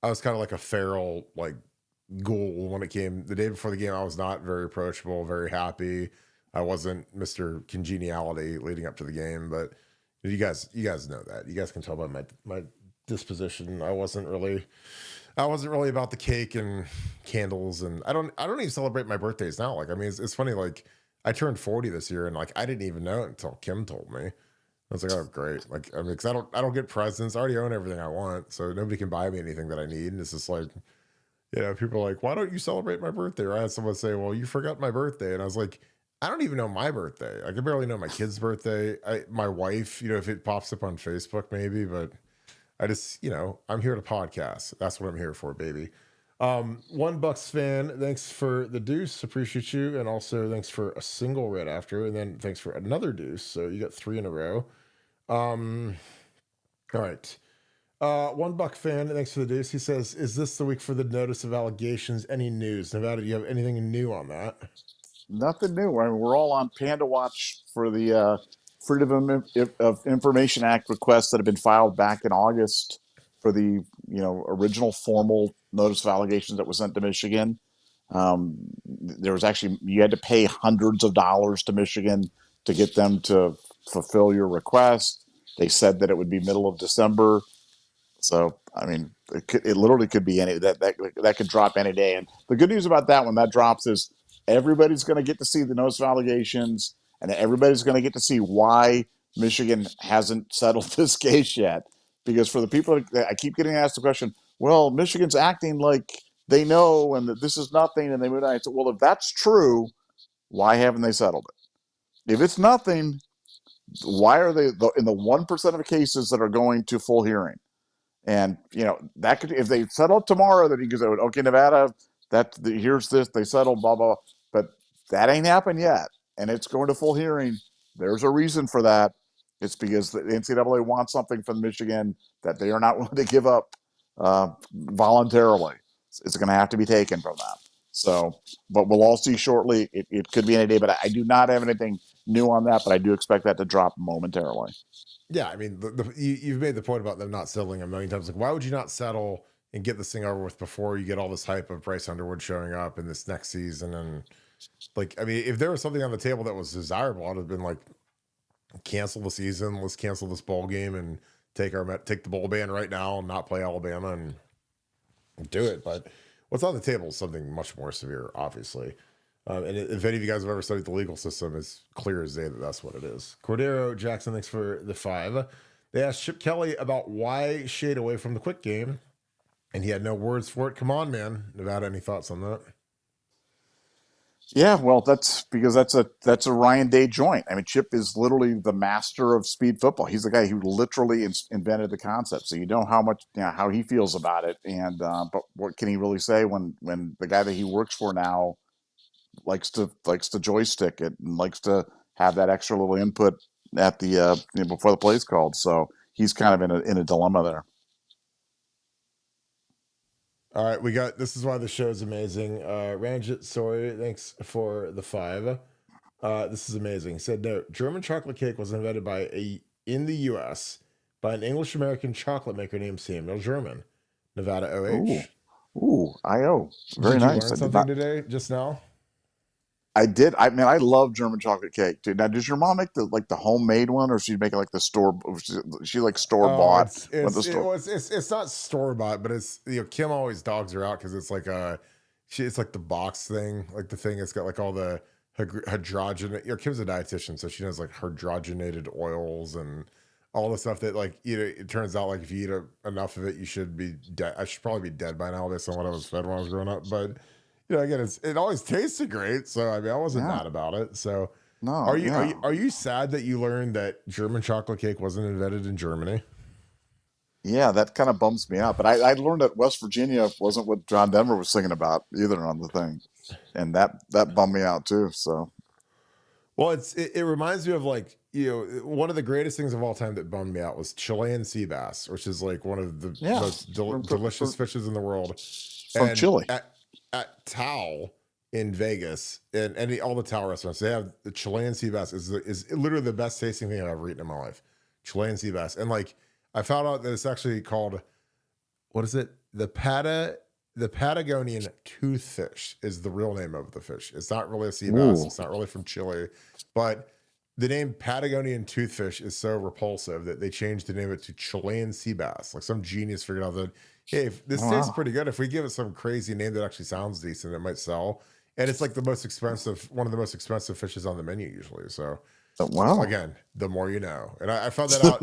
was kind of like a feral like ghoul when it came the day before the game. I was not very approachable, very happy. I wasn't Mr. Congeniality leading up to the game, but you guys know that. You guys can tell by my disposition. I wasn't really about the cake and candles, and I don't even celebrate my birthdays now. Like, I mean, it's funny. Like, I turned 40 this year, and like I didn't even know it until Kim told me. I was like, oh, great. Like, I mean, because I don't get presents. I already own everything I want, so nobody can buy me anything that I need. And it's just like, people are like, why don't you celebrate my birthday? Or I had someone say, well, you forgot my birthday, and I was like, I don't even know my birthday. I can barely know my kid's birthday. My wife, if it pops up on Facebook, maybe, but I just, I'm here to podcast. That's what I'm here for, baby. One Bucks fan, thanks for the deuce. Appreciate you. And also thanks for a single right after. And then thanks for another deuce. So you got 3 in a row. All right. One Buck fan, thanks for the deuce. He says, is this the week for the notice of allegations? Any news? Nevada, do you have anything new on that? Nothing new. I mean, we're all on Panda Watch for the Freedom of Information Act requests that have been filed back in August for the original formal notice of allegations that was sent to Michigan. There was actually, you had to pay hundreds of dollars to Michigan to get them to fulfill your request. They said that it would be middle of December. So, I mean, it literally could be that could drop any day. And the good news about that when that drops is everybody's going to get to see the notice of allegations, and everybody's going to get to see why Michigan hasn't settled this case yet. Because for the people, I keep getting asked the question, well, Michigan's acting like they know and that this is nothing, and they would. I said, well, if that's true, Why haven't they settled it? If it's nothing, why are they in the 1% of cases that are going to full hearing? And that could, if they settle tomorrow, then you can say, okay, Nevada, here's this, they settled, blah blah. But that ain't happened yet, and it's going to full hearing. There's a reason for that. It's because the NCAA wants something from Michigan that they are not willing to give up voluntarily. It's going to have to be taken from them. So, but we'll all see shortly. It could be any day, but I do not have anything new on that. But I do expect that to drop momentarily. Yeah, I mean, you've made the point about them not settling a million times. Like, why would you not settle and get this thing over with before you get all this hype of Bryce Underwood showing up in this next season? And like, I mean, if there was something on the table that was desirable, I'd have been like, cancel the season, let's cancel this bowl game and take the bowl ban right now and not play Alabama and do it. But what's on the table is something much more severe, obviously. And if any of you guys have ever studied the legal system, it's clear as day that that's what it is. Cordero Jackson, thanks for the 5. They asked Chip Kelly about why shade away from the quick game, and he had no words for it. Come on, man. Nevada, any thoughts on that? Yeah, well, that's because that's a Ryan Day joint. I mean, Chip is literally the master of speed football. He's the guy who literally invented the concept. So you know how much, how he feels about it. And but what can he really say when the guy that he works for now likes to joystick it and likes to have that extra little input at the before the play's called. So he's kind of in a dilemma there. All right, this is why the show is amazing. Ranjit Soy, thanks for the 5. This is amazing. He said, no, German chocolate cake was invented in the U.S. by an English American chocolate maker named Samuel German. Nevada OH. Ooh, IO. Very Did you nice. learn something today, just now? I did. I mean, I love German chocolate cake, dude. Now, does your mom make the homemade one, or she make it like the store? She like store bought. It's not store bought, but it's Kim always dogs her out because it's like it's like the box thing, like the thing that's got like all the hydrogenate. Kim's a dietitian, so she knows like hydrogenated oils and all the stuff that like it turns out like if you eat enough of it, you should be dead. I should probably be dead by now based on what I was fed when I was growing up, but. Again, it always tasted great, so I mean, I wasn't mad about it. So, no, are you sad that you learned that German chocolate cake wasn't invented in Germany? Yeah, that kind of bums me out. But I learned that West Virginia wasn't what John Denver was singing about either on the thing, and that bummed me out too. So, well, it reminds me of like one of the greatest things of all time that bummed me out was Chilean sea bass, which is like one of the most delicious fishes in the world from Chile. At Tao in Vegas and all the Tao restaurants, they have the Chilean sea bass is literally the best tasting thing I've ever eaten in my life. Chilean sea bass. And like I found out that it's actually called, what is it? The Patagonian toothfish is the real name of the fish. It's not really a sea bass. It's not really from Chile, but the name Patagonian toothfish is so repulsive that they changed the name to Chilean sea bass. Like some genius figured out that, hey, if this tastes pretty good, if we give it some crazy name that actually sounds decent, it might sell. And it's like one of the most expensive fishes on the menu usually. So, again, the more you know. And I found that out.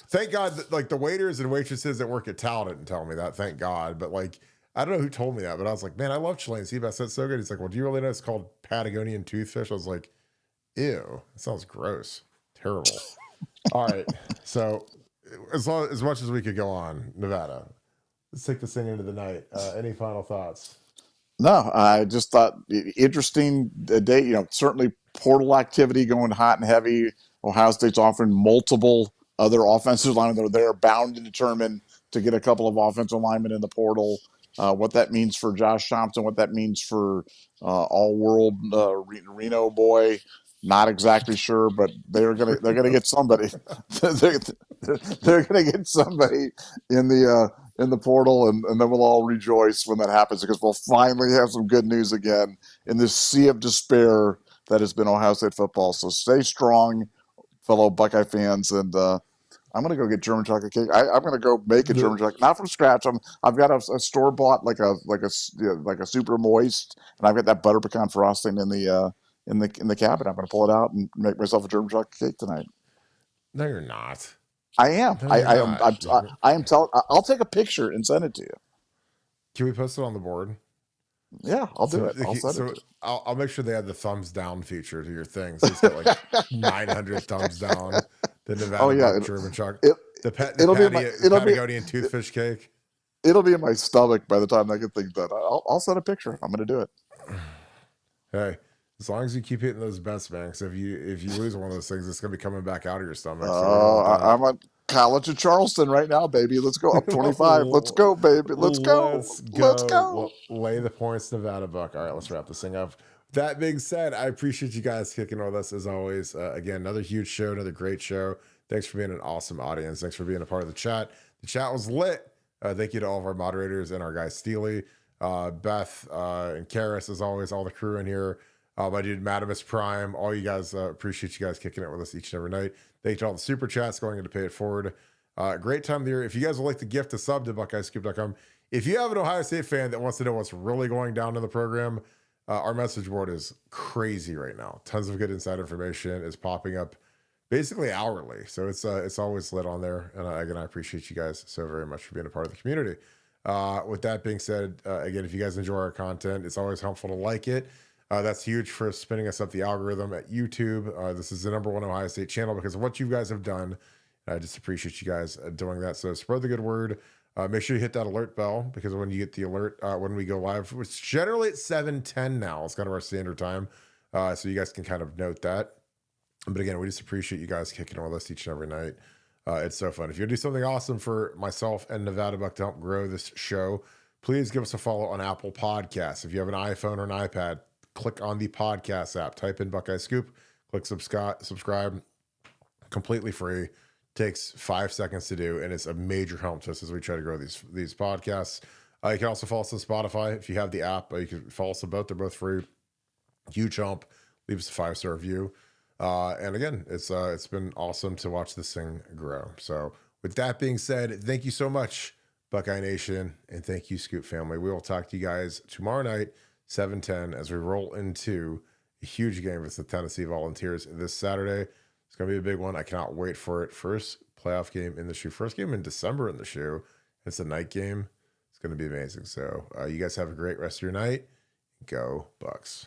Thank God that like the waiters and waitresses that work at Tal didn't tell me that. Thank God. But like, I don't know who told me that, but I was like, man, I love Chilean sea bass. That's so good. He's like, well, do you really know it's called Patagonian toothfish? I was like, ew, that sounds gross. Terrible. All right. So as much as we could go on, Nevada. Let's take this thing into the night. Any final thoughts? No, I just thought interesting day. Certainly portal activity going hot and heavy. Ohio State's offering multiple other offensive linemen. They're bound and determined to get a couple of offensive linemen in the portal. What that means for Josh Thompson, what that means for all-world Reno boy, not exactly sure, but they're gonna get somebody. they're gonna get somebody in the portal, and then we'll all rejoice when that happens because we'll finally have some good news again in this sea of despair that has been Ohio State football. So stay strong, fellow Buckeye fans, and I'm gonna go get German chocolate cake. I'm gonna go make a German chocolate, not from scratch. I've got a store bought like a super moist, and I've got that butter pecan frosting in the cabinet. I'm gonna pull it out and make myself a German chocolate cake tonight. No, you're not. I am. No, I am telling. I'll take a picture and send it to you. Can we post it on the board? Yeah, I'll do it. I'll send it So to I'll make sure they add the thumbs down feature to your thing. So it's got like you. 900 thumbs down. The Oh Nevada yeah, Buck German chocolate, it, the it'll be in my Patagonian toothfish cake. it'll be in my stomach by the time I get things done. I'll send a picture. I'm gonna do it. Hey, as long as you keep hitting those bets, man. Because if you lose one of those things, it's gonna be coming back out of your stomach. So we don't want I'm at college at Charleston right now, baby. Let's go up 25. Let's that. go, baby. Let's go. Let's Let's go. go. Lay the points, Nevadabuck. All right, let's wrap this thing up. That being said, I appreciate you guys kicking with us as always. Again, another huge show, another great show. Thanks for being an awesome audience. Thanks for being a part of the chat. The chat was lit. Thank you to all of our moderators and our guy Steely, Beth, and Karis, as always, all the crew in here. My dude Madamus Prime, all you guys, appreciate you guys kicking it with us each and every night. Thank you to all the super chats going into Pay It Forward. Great time of the year. If you guys would like to gift a sub to BuckeyeScoop.com, if you have an Ohio State fan that wants to know what's really going down in the program, our message board is crazy right now. Tons of good inside information is popping up basically hourly. So it's always lit on there. And again, I appreciate you guys so very much for being a part of the community. With that being said, again, if you guys enjoy our content, it's always helpful to like it. That's huge for spinning us up the algorithm at YouTube. This is the #1 Ohio State channel because of what you guys have done. I just appreciate you guys doing that. So spread the good word. Make sure you hit that alert bell because when you get the alert when we go live, which generally at 7:10 now, it's kind of our standard time. So you guys can kind of note that. But again, we just appreciate you guys kicking with us each and every night. It's so fun. If you do something awesome for myself and Nevadabuck to help grow this show, please give us a follow on Apple Podcasts. If you have an iPhone or an iPad, click on the podcast app, type in Buckeye Scoop, click subscribe, completely free. Takes 5 seconds to do, and it's a major help to us as we try to grow these podcasts. You can also follow us on Spotify if you have the app. You can follow us on both; they're both free. Huge help. Leave us a 5-star review. And again, it's been awesome to watch this thing grow. So, with that being said, thank you so much, Buckeye Nation, and thank you, Scoop family. We will talk to you guys tomorrow night, 7:10, as we roll into a huge game with the Tennessee Volunteers this Saturday. It's going to be a big one. I cannot wait for it. First playoff game in the shoe. First game in December in the shoe. It's a night game. It's going to be amazing. So you guys have a great rest of your night. Go Bucks.